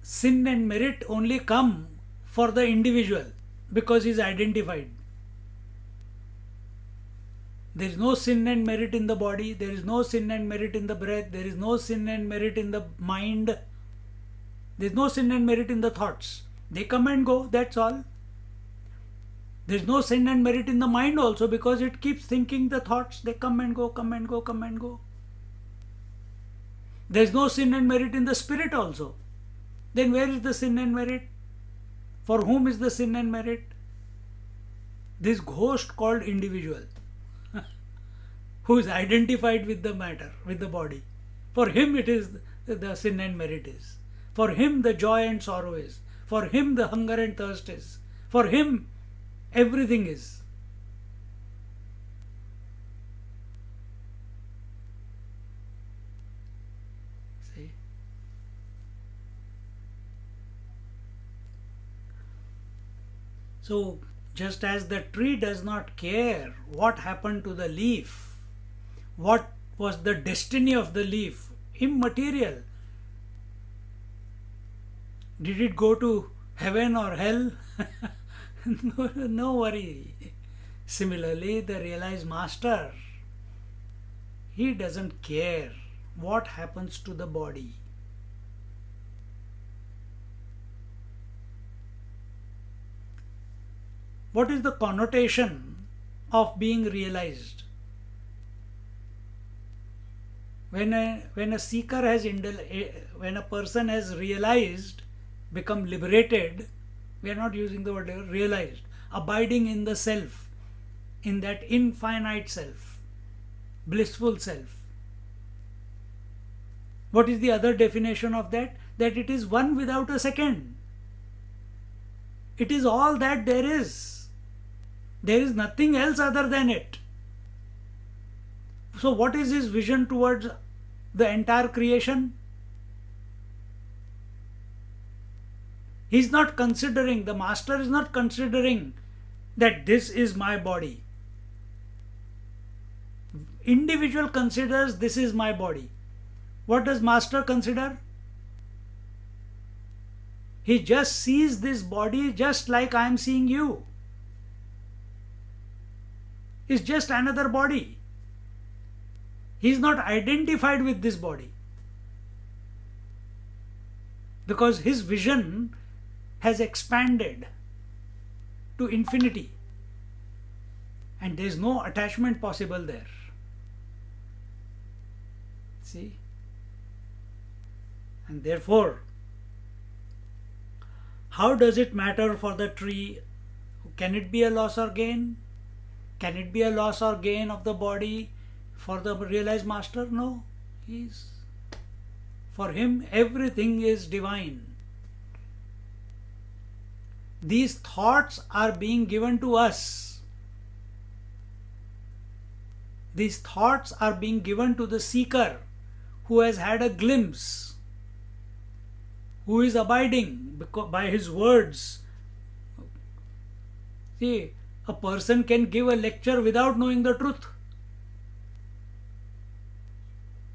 Sin and merit only come for the individual because he is identified. There is no sin and merit in the body, there is no sin and merit in the breath, there is no sin and merit in the mind, there is no sin and merit in the thoughts. They come and go, that's all. There is no sin and merit in the mind also because it keeps thinking the thoughts, they come and go, come and go, come and go. There is no sin and merit in the spirit also. Then where is the sin and merit? For whom is the sin and merit? This ghost called individual, who is identified with the matter, with the body. For him it is the sin and merit is. For him the joy and sorrow is. For him the hunger and thirst is. For him everything is. See? So, just as the tree does not care what happened to the leaf, what was the destiny of the leaf, immaterial. Did it go to heaven or hell? No worry. Similarly, the realized master, he doesn't care what happens to the body. What is the connotation of being realized? When a seeker has when a person has realized, become liberated, we are not using the word realized, abiding in the self, in that infinite self, blissful self. What is the other definition of that? That it is one without a second. It is all that there is. There is nothing else other than it. So what is his vision towards the entire creation? He is not considering, the master is not considering that this is my body. Individual considers this is my body. What does master consider? He just sees this body just like I am seeing you. It's just another body. He is not identified with this body. Because his vision has expanded to infinity, and there is no attachment possible there. See? And therefore, how does it matter for the tree? Can it be a loss or gain? Can it be a loss or gain of the body for the realized master? No. For him, everything is divine. These thoughts are being given to us. These thoughts are being given to the seeker who has had a glimpse, who is abiding by his words. See, a person can give a lecture without knowing the truth.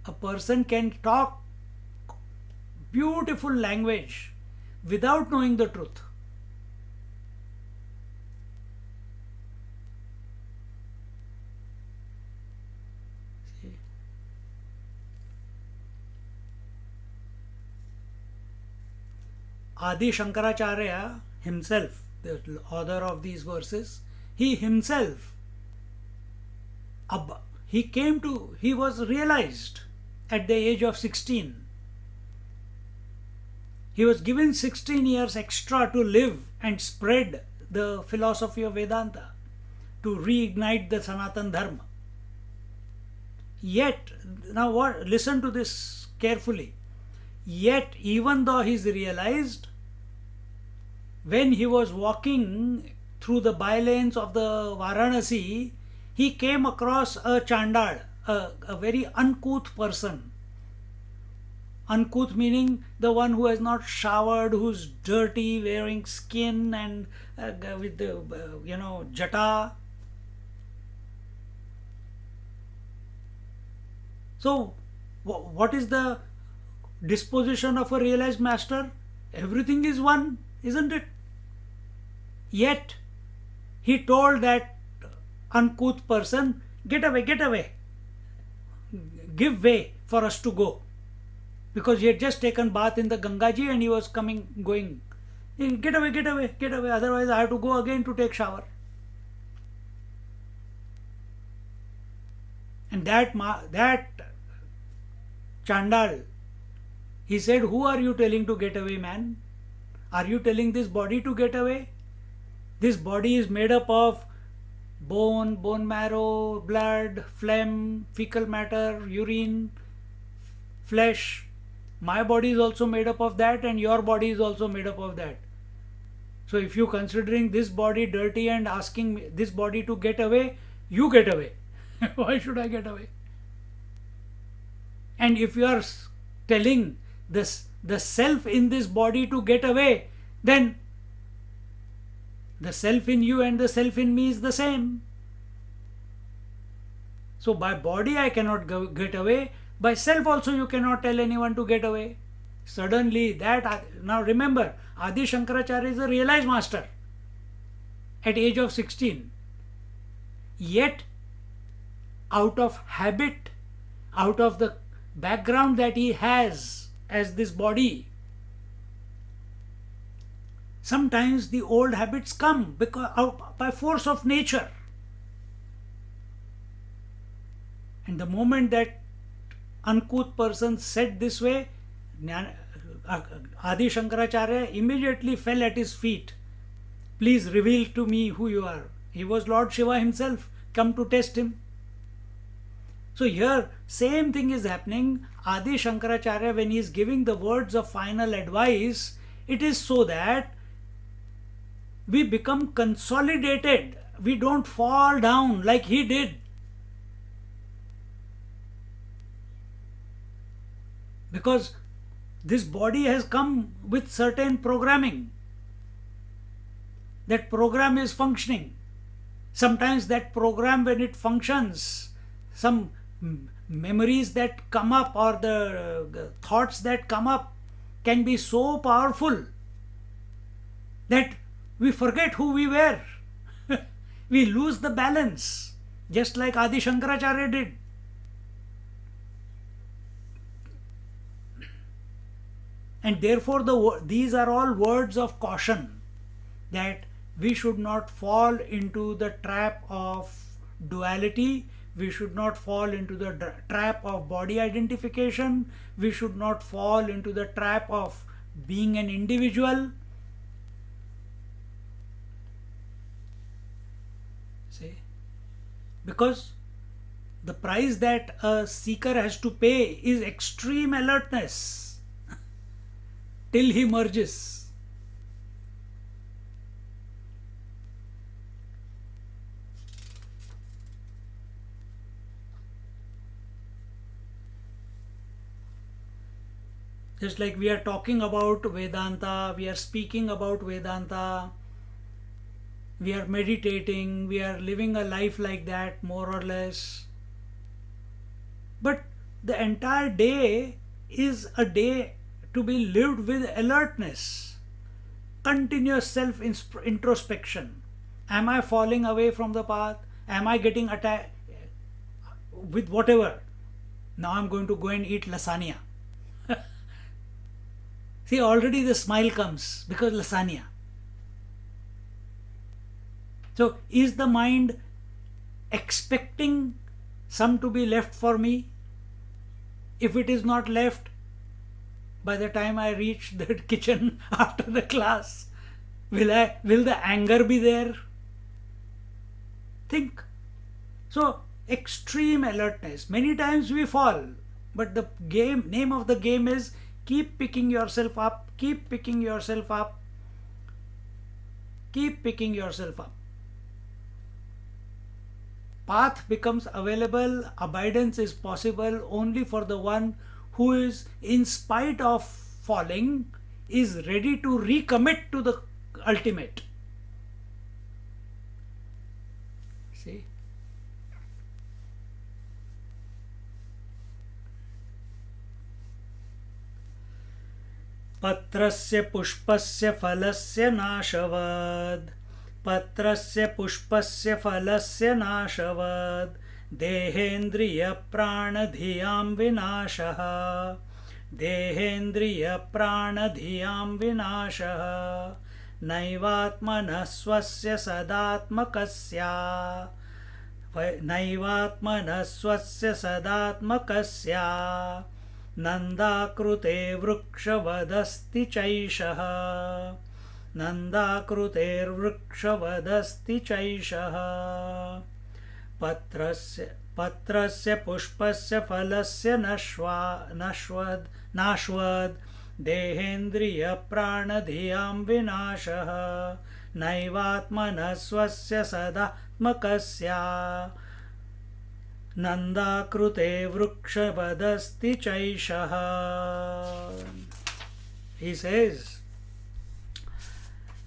A person can talk beautiful language without knowing the truth. See? Adi Shankaracharya himself, the author of these verses, he himself, he was realized at the age of 16. He was given 16 years extra to live and spread the philosophy of Vedanta, to reignite the Sanatan Dharma. Yet, now listen to this carefully. Yet, even though he is realized, when he was walking through the bylanes of the Varanasi, he came across a Chandal, a very uncouth person. Uncouth meaning the one who has not showered, who's dirty, wearing skin and with the, jata. So, what is the disposition of a realized master? Everything is one, isn't it? Yet, he told that uncouth person, get away, give way for us to go. Because he had just taken bath in the Gangaji and he was going. Get away, otherwise I have to go again to take shower. And that Chandal, he said, who are you telling to get away, man? Are you telling this body to get away? This body is made up of bone marrow, blood, phlegm, fecal matter, urine, flesh. My body is also made up of that, and your body is also made up of that. So if you considering this body dirty and asking this body to get away, you get away. Why should I get away? And if you are telling the self in this body to get away, then the self in you and the self in me is the same. So by body I cannot get away. By self also you cannot tell anyone to get away. Suddenly now remember, Adi Shankaracharya is a realized master at age of 16. Yet out of habit, out of the background that he has as this body, sometimes the old habits come by force of nature. And the moment that uncouth person said this way, Adi Shankaracharya immediately fell at his feet. Please reveal to me who you are. He was Lord Shiva himself come to test him. So here same thing is happening. Adi Shankaracharya, when he is giving the words of final advice, it is so that we become consolidated. We don't fall down like he did. Because this body has come with certain programming. That program is functioning. Sometimes that program, when it functions, some memories that come up or the thoughts that come up can be so powerful that we forget who we were. We lose the balance, just like Adi Shankaracharya did. And therefore these are all words of caution that we should not fall into the trap of duality, we should not fall into the trap of body identification, we should not fall into the trap of being an individual. See? Because the price that a seeker has to pay is extreme alertness till he merges. Just like we are talking about Vedanta, we are speaking about Vedanta, we are meditating, we are living a life like that, more or less. But the entire day is a day to be lived with alertness, continuous self introspection. Am I falling away from the path? Am I getting attacked with whatever? Now I'm going to go and eat lasagna. See, already the smile comes because lasagna. So, is the mind expecting some to be left for me? If it is not left, by the time I reach the kitchen after the class, will the anger be there? Think. So, extreme alertness. Many times we fall, but the name of the game is keep picking yourself up, keep picking yourself up, keep picking yourself up. Path becomes available, abidance is possible only for the one who is, in spite of falling, is ready to recommit to the ultimate. See? पत्रस्य पुष्पस्य फलस्य नाशवद् पत्रस्य पुष्पस्य फलस्य नाशवद् देहेन्द्रियप्राणधियां विनाशः देहेन्द्रियप्राणधियां विनाशः नैवात्मनः स्वस्य सदात्मकस्य नैवात्मनः स्वस्य सदात्मकस्य नन्दाकृते वृक्षवदस्ति चैषः नन्दाकृतेर्वृक्षवदस्ति चैषः पत्रस्य पुष्पस्य फलस्य नाशवद् देहेन्द्रियप्राणधियां विनाशः नैवात्मनः स्वस्य सदात्मकस्य नन्दाकृते वृक्षवदस्ति चैषः. He says,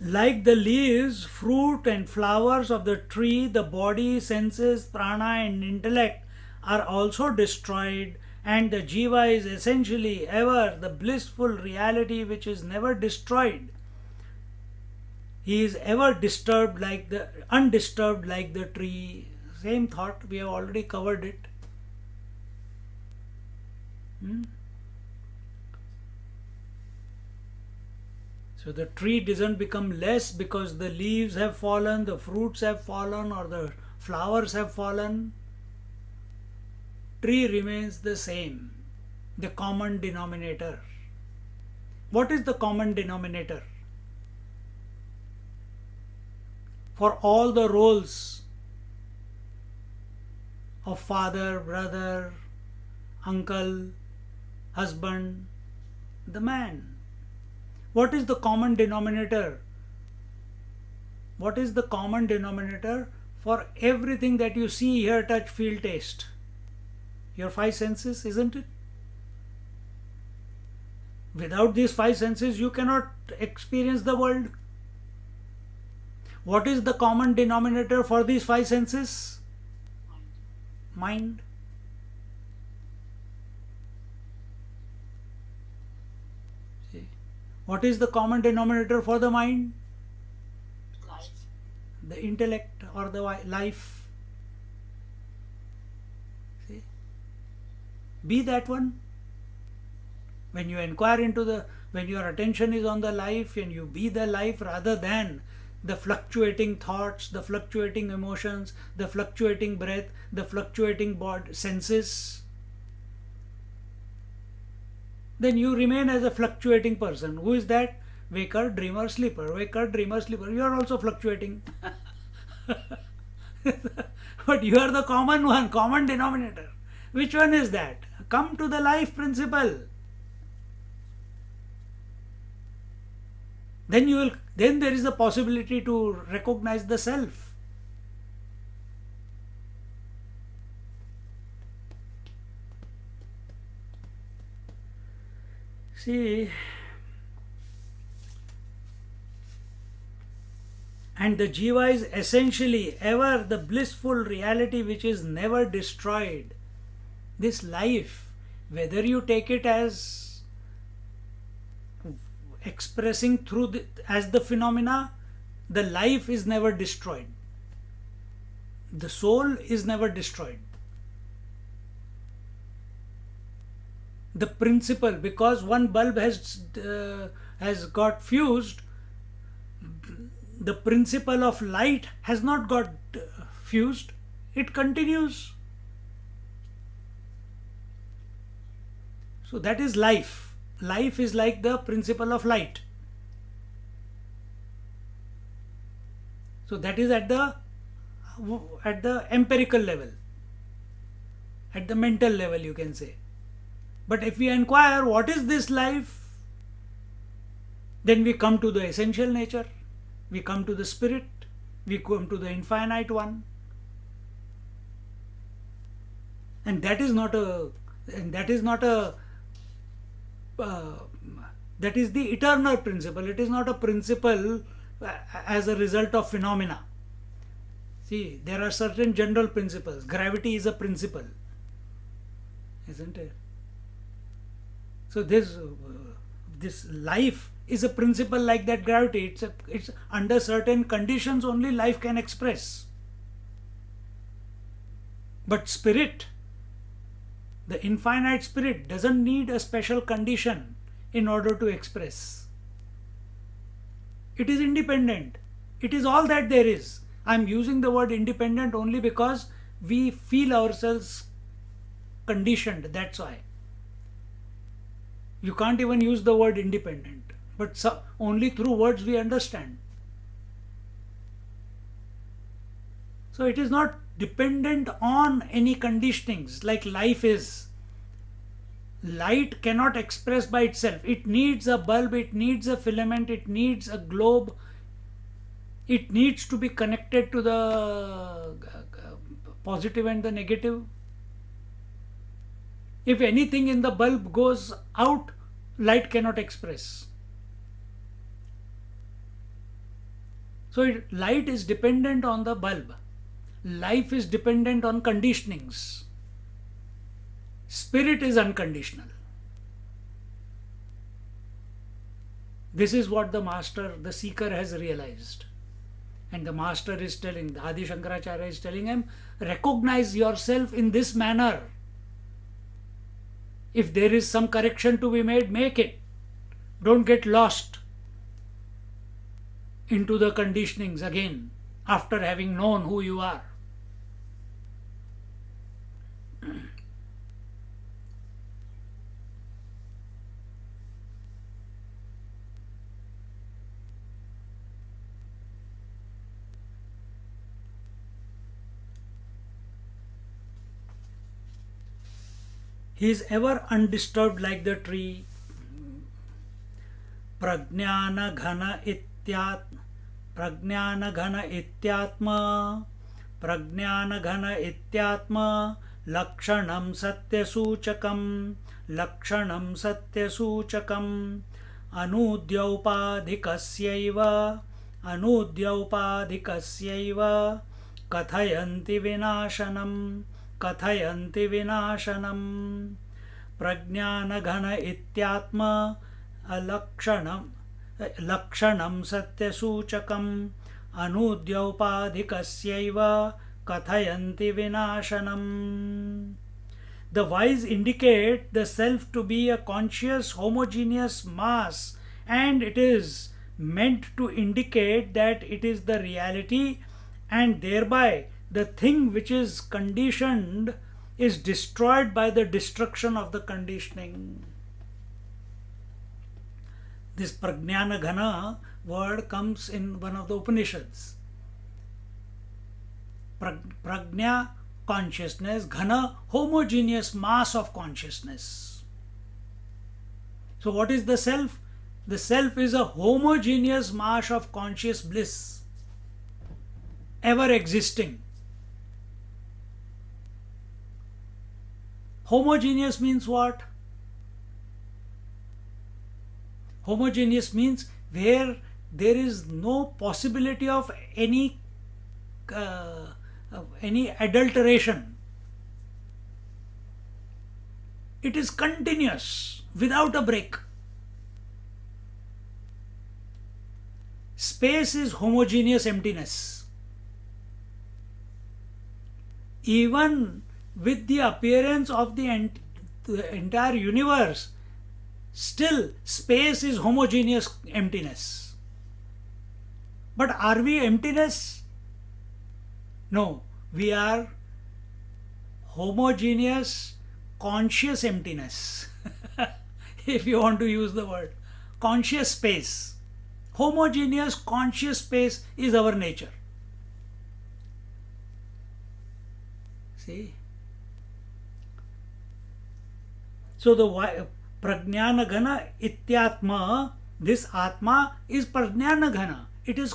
like the leaves, fruit and flowers of the tree, the body, senses, prana and intellect are also destroyed, and the jiva is essentially ever the blissful reality which is never destroyed. He is ever undisturbed like the tree. Same thought, we have already covered it. So the tree doesn't become less because the leaves have fallen, the fruits have fallen, or the flowers have fallen. Tree remains the same, the common denominator. What is the common denominator? For all the roles of father, brother, uncle, husband, the man. What is the common denominator? What is the common denominator for everything that you see, hear, touch, feel, taste? Your five senses, isn't it? Without these five senses, you cannot experience the world. What is the common denominator for these five senses? Mind. See, what is the common denominator for the mind? Life. The intellect or the life. See, be that one. When you inquire into the when your attention is on the life and you be the life rather than the fluctuating thoughts, the fluctuating emotions, the fluctuating breath, the fluctuating body senses, then you remain as a fluctuating person. Who is that? Waker, dreamer, sleeper. Waker, dreamer, sleeper. You are also fluctuating. But you are the common one, common denominator. Which one is that? Come to the life principle. Then there is a possibility to recognize the self. See, and the jiva is essentially ever the blissful reality which is never destroyed. This life, whether you take it as expressing through as the phenomena, the life is never destroyed. The soul is never destroyed. The principle, because one bulb has got fused, the principle of light has not got fused. It continues. So that is life. Life is like the principle of light. So that is at the empirical level, at the mental level, you can say. But if we inquire what is this life, then we come to the essential nature, we come to the spirit, we come to the infinite one. And that is the eternal principle. It is not a principle as a result of phenomena. See, there are certain general principles. Gravity is a principle, isn't it? So this life is a principle like that gravity. It's under certain conditions only life can express. But spirit, the infinite spirit, doesn't need a special condition in order to express. It is independent. It is all that there is. I am using the word independent only because we feel ourselves conditioned. That's why. You can't even use the word independent. But only through words we understand. So it is not dependent on any conditionings like life is. Light cannot express by itself. It needs a bulb, it needs a filament, it needs a globe. It needs to be connected to the positive and the negative. If anything in the bulb goes out, light cannot express. So light is dependent on the bulb. Life is dependent on conditionings. Spirit is unconditional. This is what the master, the seeker, has realized. And the master is telling, the Adi Shankaracharya is telling him, recognize yourself in this manner. If there is some correction to be made, make it. Don't get lost into the conditionings again after having known who you are. He is ever undisturbed like the tree. Prajnana ghana ityatma lakshanam satyasuchakam anudyaupadhikasyaiva कथयन्ति विनाशनम प्रज्ञानघन इत्यात्मा लक्षणं सत्यसूचकम् अनुद्यौपाधिकस्यैव कथयन्ति विनाशनम. The wise indicate the self to be a conscious, homogeneous mass, and it is meant to indicate that it is the reality, and thereby the thing which is conditioned is destroyed by the destruction of the conditioning. This Prajnana Ghana word comes in one of the Upanishads. Prajna, consciousness, Ghana, homogeneous mass of consciousness. So what is the self? The self is a homogeneous mass of conscious bliss, ever existing. Homogeneous means what? Homogeneous means where there is no possibility of any adulteration. It is continuous without a break. Space is homogeneous emptiness. Even with the appearance of the entire universe, still space is homogeneous emptiness. But are we emptiness? No, we are homogeneous conscious emptiness. If you want to use the word conscious space, homogeneous conscious space is our nature. See? So the Prajnana Ghana Ityatma, this Atma is Prajnana Ghana. It is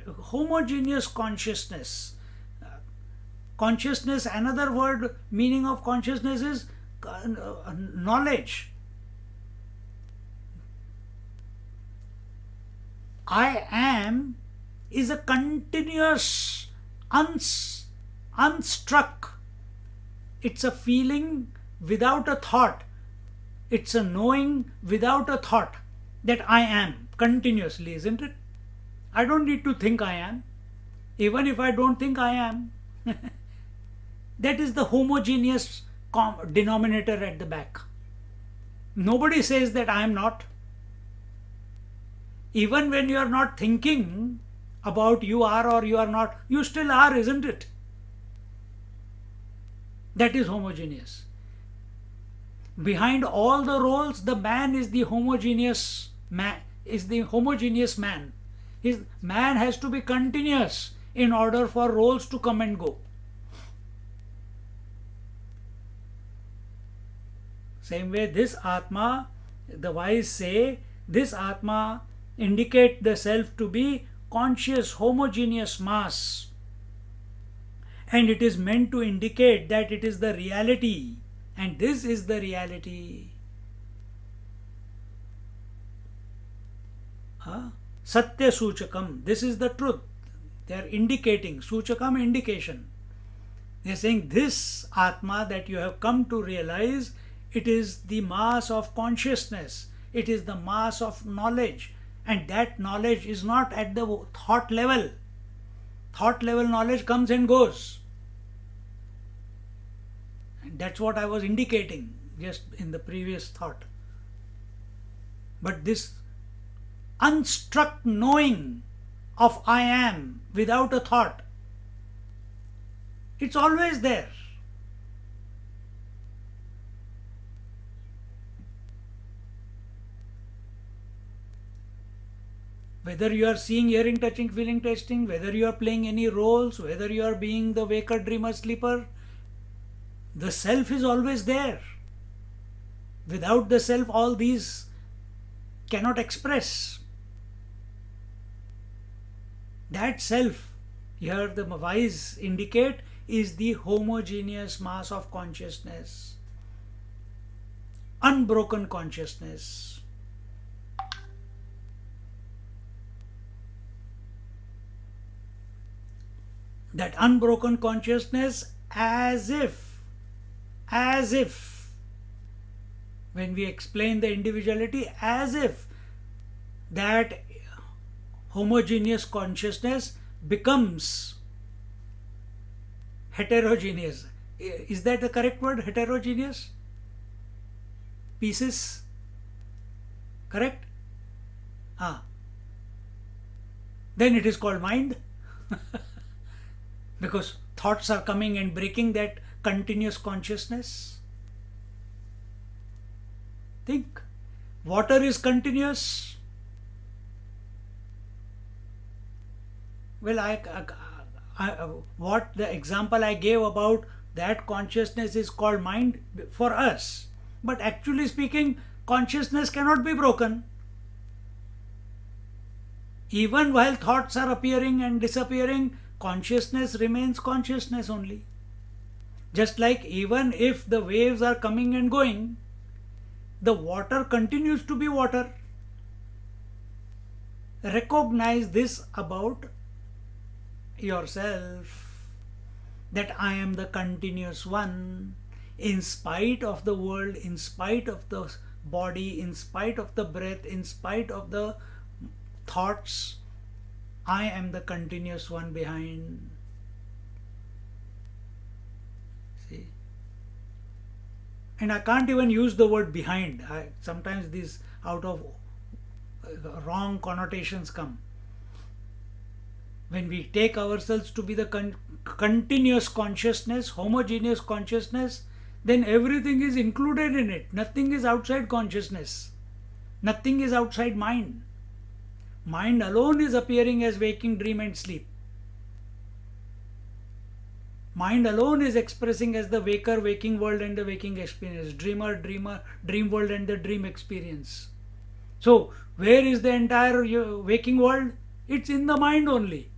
homogeneous consciousness. Consciousness, another word meaning of consciousness is knowledge. I am is a continuous, unstruck. It's a feeling without a thought. It's a knowing without a thought that I am continuously, isn't it? I don't need to think I am. Even if I don't think I am. That is the homogeneous denominator at the back. Nobody says that I am not. Even when you are not thinking about you are or you are not, you still are, isn't it? That is homogeneous. Behind all the roles, the man is the homogeneous man. Man has to be continuous in order for roles to come and go. Same way, this Atma, the wise say, this Atma indicate the self to be conscious, homogeneous mass. And it is meant to indicate that it is the reality. And this is the reality. Satya Suchakam. This is the truth. They are indicating. Suchakam, indication. They are saying this Atma that you have come to realize, it is the mass of consciousness. It is the mass of knowledge. And that knowledge is not at the thought level. Thought level knowledge comes and goes. And that's what I was indicating just in the previous thought. But this unstruck knowing of I am without a thought, it's always there. Whether you are seeing, hearing, touching, feeling, tasting, whether you are playing any roles, whether you are being the waker, dreamer, sleeper, the self is always there. Without the self, all these cannot express. That self, here the wise indicate, is the homogeneous mass of consciousness. Unbroken consciousness. That unbroken consciousness, as if, when we explain the individuality, as if that homogeneous consciousness becomes heterogeneous. Is that the correct word? Heterogeneous? Pieces? Correct? Ah. Then it is called mind. Because thoughts are coming and breaking that continuous consciousness. Think. Water is continuous. Well, what the example I gave about that consciousness is called mind for us. But actually speaking, consciousness cannot be broken. Even while thoughts are appearing and disappearing, consciousness remains consciousness only. Just like even if the waves are coming and going, the water continues to be water. Recognize this about yourself, that I am the continuous one, in spite of the world, in spite of the body, in spite of the breath, in spite of the thoughts. I am the continuous one behind. See? And I can't even use the word behind. Sometimes these out of wrong connotations come. When we take ourselves to be the continuous consciousness, homogeneous consciousness, then everything is included in it. Nothing is outside consciousness. Nothing is outside mind. Mind alone is appearing as waking, dream and sleep. Mind alone is expressing as the waker, waking world and the waking experience. Dreamer, dream world and the dream experience. So, where is the entire waking world? It's in the mind only.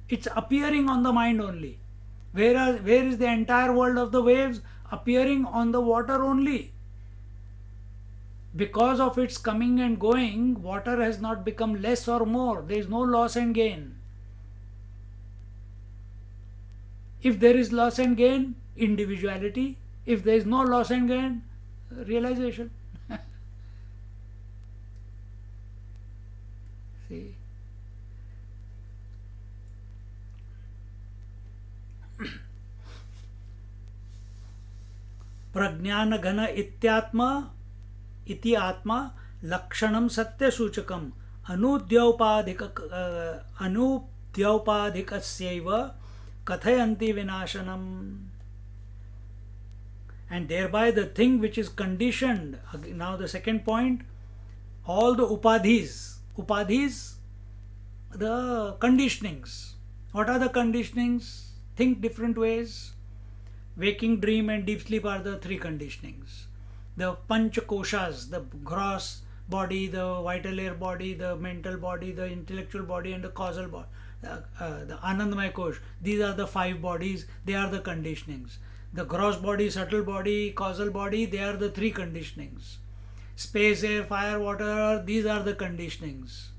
It's appearing on the mind only. Where is the entire world of the waves? Appearing on the water only. Because of its coming and going, water has not become less or more. There is no loss and gain. If there is loss and gain, individuality. If there is no loss and gain, realization. See? प्रज्ञान घन इत्यात्मा इति आत्मा लक्षणम सत्य सूचकम अनुद्यौपाधिकस्यैव कथयन्ति विनाशनम. And thereby the thing which is conditioned. Now the second point, all the upadhis, the conditionings. What are the conditionings? Think different ways. Waking, dream and deep sleep are the three conditionings. The panch koshas, the gross body, the vital air body, the mental body, the intellectual body and the causal body, the Anandamaya Kosh. These are the five bodies, they are the conditionings. The gross body, subtle body, causal body, they are the three conditionings. Space, air, fire, water, these are the conditionings.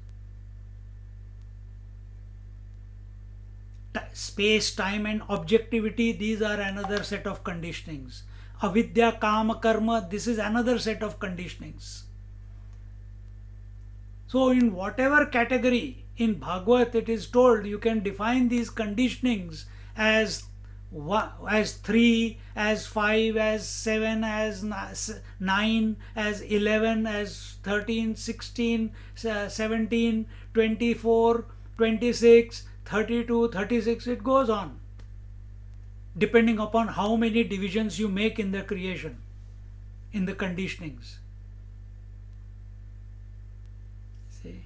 Space, time and objectivity, these are another set of conditionings. Avidya, kama, karma, this is another set of conditionings. So in whatever category in Bhagavad it is told, you can define these conditionings as 3, as 5, as 7, as 9, as 11, as 13, 16, 17, 24, 26, 32, 36, it goes on. Depending upon how many divisions you make in the creation, in the conditionings. See?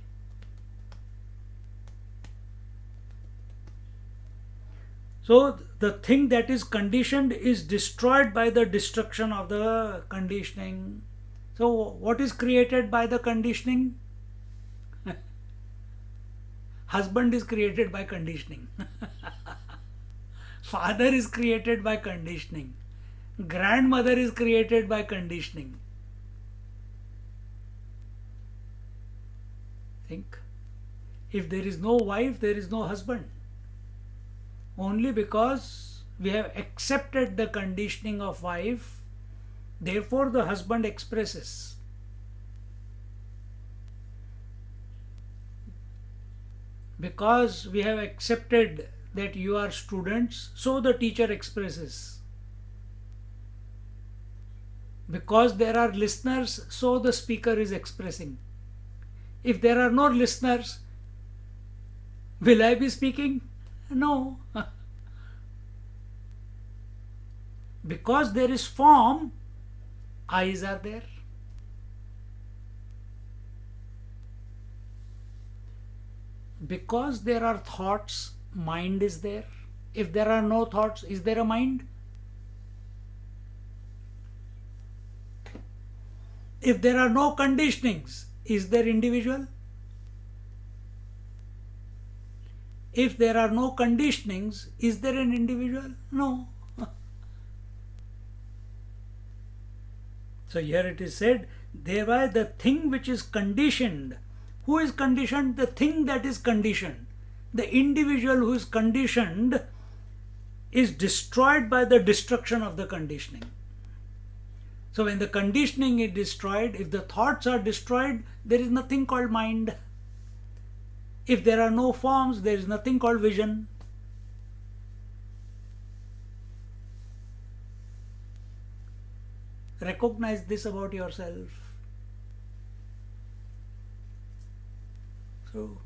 So the thing that is conditioned is destroyed by the destruction of the conditioning. So what is created by the conditioning? Husband is created by conditioning. Father is created by conditioning. Grandmother is created by conditioning. Think. If there is no wife, there is no husband. Only because we have accepted the conditioning of wife, therefore the husband expresses. Because we have accepted that you are students, so the teacher expresses. Because there are listeners, so the speaker is expressing. If there are no listeners, will I be speaking? No. Because there is form, eyes are there. Because there are thoughts, mind is there. If there are no thoughts, is there a mind? If there are no conditionings, is there individual? If there are no conditionings, is there an individual? No. So here it is said, thereby the thing which is conditioned. Who is conditioned? The thing that is conditioned. The individual who is conditioned is destroyed by the destruction of the conditioning. So when the conditioning is destroyed, if the thoughts are destroyed, there is nothing called mind. If there are no forms, there is nothing called vision. Recognize this about yourself. So,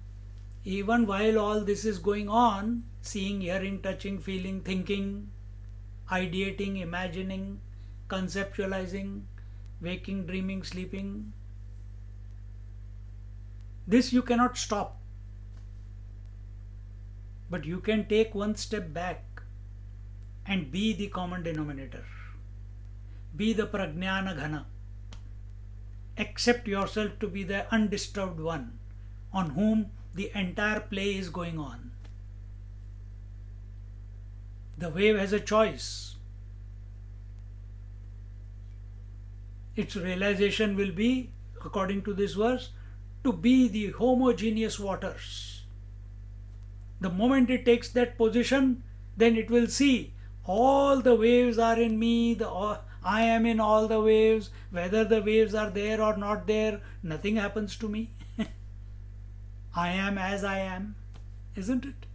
even while all this is going on, seeing, hearing, touching, feeling, thinking, ideating, imagining, conceptualizing, waking, dreaming, sleeping, this you cannot stop. But you can take one step back and be the common denominator. Be the prajnana ghana. Accept yourself to be the undisturbed one on whom the entire play is going on. The wave has a choice. Its realization will be, according to this verse, to be the homogeneous waters. The moment it takes that position, then it will see all the waves are in me, I am in all the waves, whether the waves are there or not there, nothing happens to me. I am as I am, isn't it?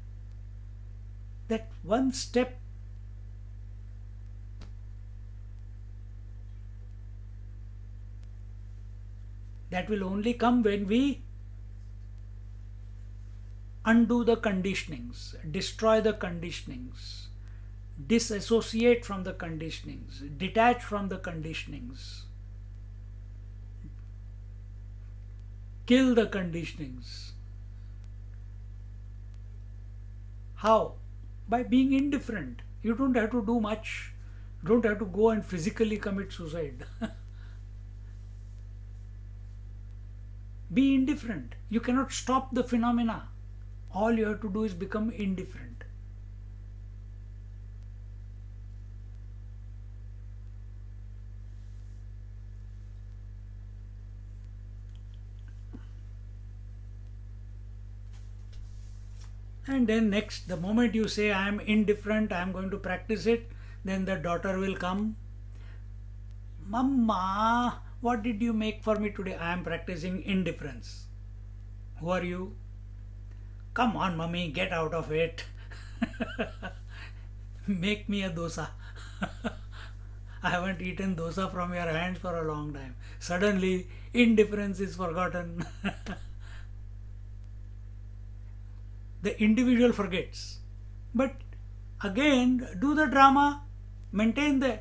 That one step that will only come when we undo the conditionings, destroy the conditionings, disassociate from the conditionings, detach from the conditionings, kill the conditionings. How? By being indifferent. You don't have to do much. You don't have to go and physically commit suicide. Be indifferent. You cannot stop the phenomena. All you have to do is become indifferent. And then next, the moment you say, I am indifferent, I am going to practice it, then the daughter will come. Mama, what did you make for me today? I am practicing indifference. Who are you? Come on, mummy, get out of it. Make me a dosa. I haven't eaten dosa from your hands for a long time. Suddenly, indifference is forgotten. The individual forgets. But again, do the drama, maintain the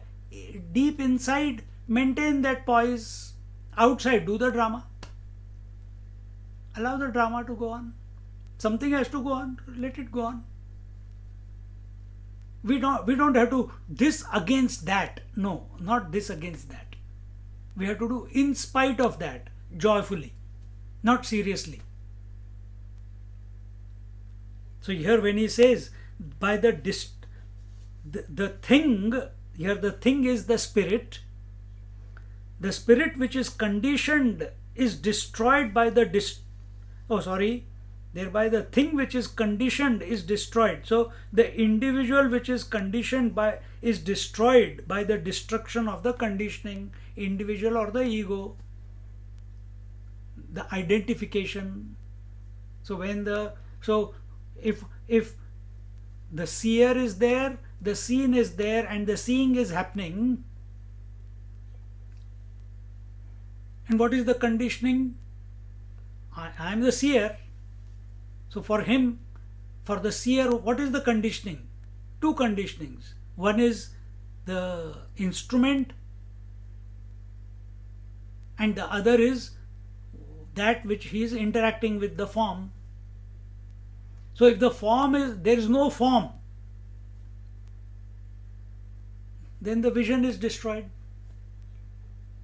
deep inside, maintain that poise. Outside, do the drama. Allow the drama to go on. Something has to go on, let it go on. We don't have to this against that. No, not this against that. We have to do in spite of that, joyfully, not seriously. So here when he says by the thing, here the thing is the spirit which is conditioned is destroyed by the thereby the thing which is conditioned is destroyed. So the individual which is conditioned is destroyed by the destruction of the conditioning, individual or the ego, the identification. So if The seer is there, the seen is there, and the seeing is happening. And what is the conditioning? I am the seer. So for him, for the seer, what is the conditioning? Two conditionings. One is the instrument, and the other is that which he is interacting with the form. So if the form is, there is no form, then the vision is destroyed.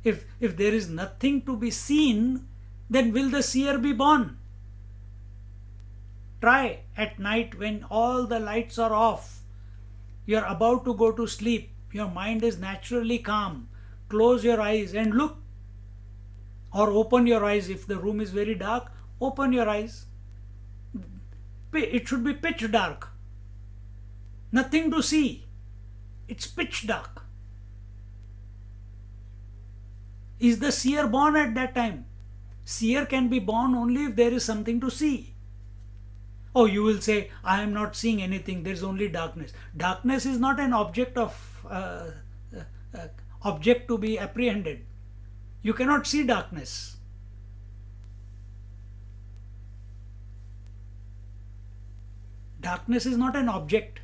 If there is nothing to be seen, then will the seer be born? Try at night when all the lights are off, you are about to go to sleep, your mind is naturally calm. Close your eyes and look, or open your eyes. If the room is very dark, open your eyes. It should be pitch dark, nothing to see, it's pitch dark. Is the seer born at that time? Seer can be born only if there is something to see. Oh, you will say, I am not seeing anything, there is only darkness. Darkness is not an object object to be apprehended. You cannot see darkness. Darkness is not an object.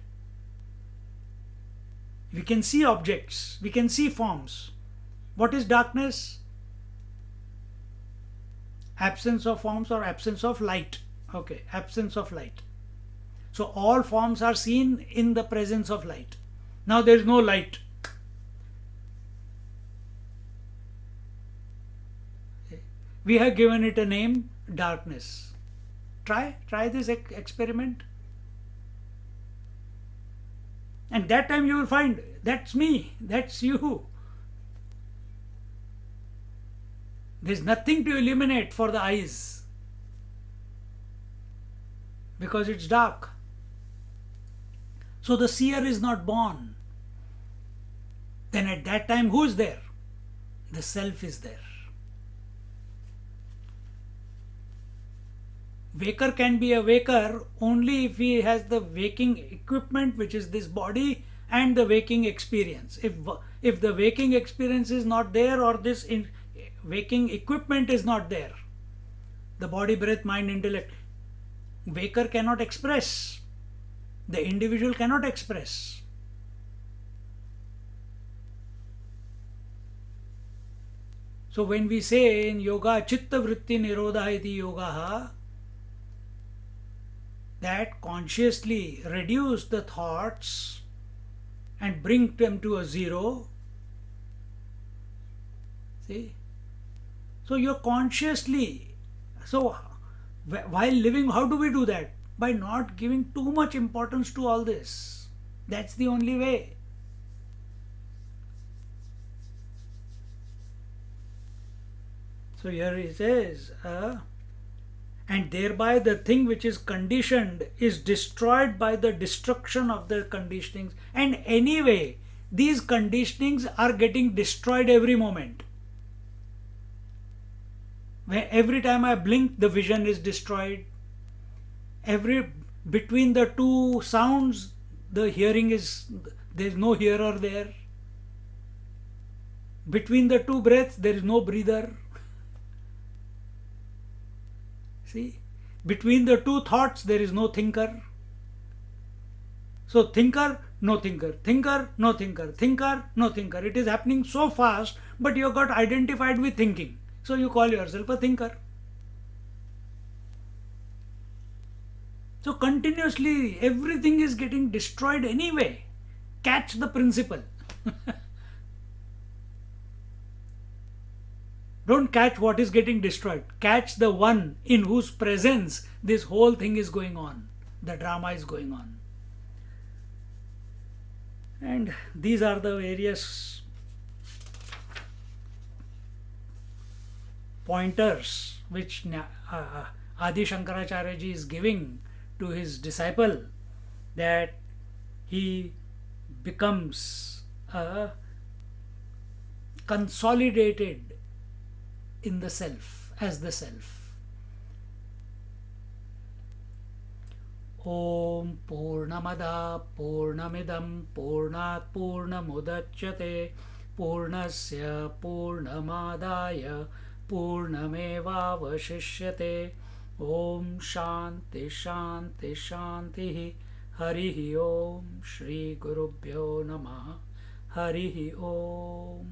We can see objects, we can see forms. What is darkness? Absence of forms or absence of light. Okay, absence of light. So all forms are seen in the presence of light. Now there is no light. We have given it a name, darkness. Try this experiment. And that time you will find, that's me, that's you. There's nothing to illuminate for the eyes because it's dark. So the seer is not born. Then at that time, who is there? The self is there. Waker can be a waker only if he has the waking equipment, which is this body, and the waking experience. If the waking experience is not there, or this waking equipment is not there, the body, breath, mind, intellect, waker cannot express. The individual cannot express. So when we say in yoga, chitta vritti nirodha iti yoga, that consciously reduce the thoughts and bring them to a zero. See? So you're consciously, so while living, how do we do that? By not giving too much importance to all this. That's the only way. So here it says, and thereby the thing which is conditioned is destroyed by the destruction of the conditionings. And anyway, these conditionings are getting destroyed every moment. Every time I blink, the vision is destroyed. Between the two sounds, the hearing is, there is no hearer there. Between the two breaths, there is no breather. See, between the two thoughts, there is no thinker. So thinker, no thinker, thinker, no thinker, thinker, no thinker. It is happening so fast, but you got identified with thinking. So you call yourself a thinker. So continuously, everything is getting destroyed anyway. Catch the principle. Don't catch what is getting destroyed. Catch the one in whose presence this whole thing is going on. The drama is going on. And these are the various pointers which Adi Shankaracharya ji is giving to his disciple, that he becomes consolidated in the self, as the self. ॐ पूर्णमदा पूर्णमिदं पूर्णात् पूर्णमुदच्यते पूर्णस्य पूर्णमादाय पूर्णमेवावशिष्यते ॐ शान्ति शान्ति शान्तिः हरिः ॐ श्रीगुरुभ्यो नमः हरिः ॐ.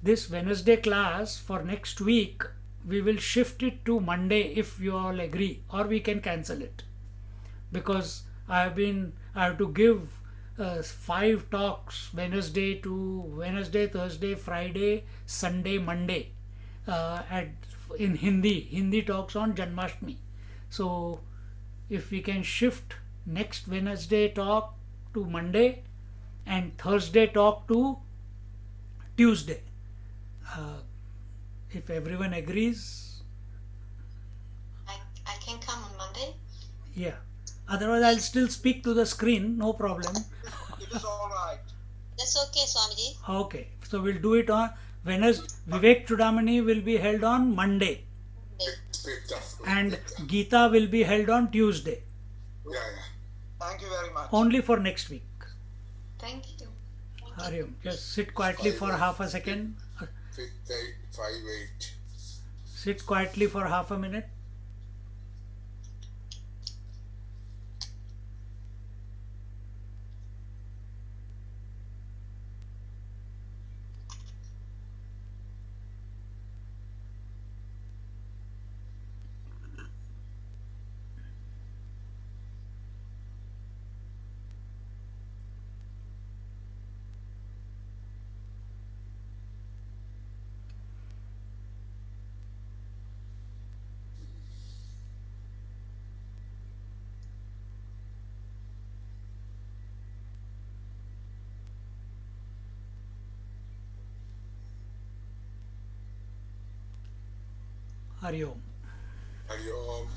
This Wednesday class for next week, we will shift it to Monday if you all agree, or we can cancel it, because I have to give 5 talks Wednesday, Thursday, Friday, Sunday, Monday, at in Hindi talks on Janmashtami. So if we can shift next Wednesday talk to Monday and Thursday talk to Tuesday, if everyone agrees, I can come on Monday. yeah. Otherwise, I'll still speak to the screen, no problem. It is all right. That's okay, Swamiji. Okay, so we'll do it on Wednesday. Vivek Chudamani will be held on Monday, and Geeta will be held on Tuesday, Yeah. Thank you very much. only for next week. Thank you. Hari Om. Just sit quietly for half a second. 5858. Sit quietly for half a minute. Hari Om. Hari Om.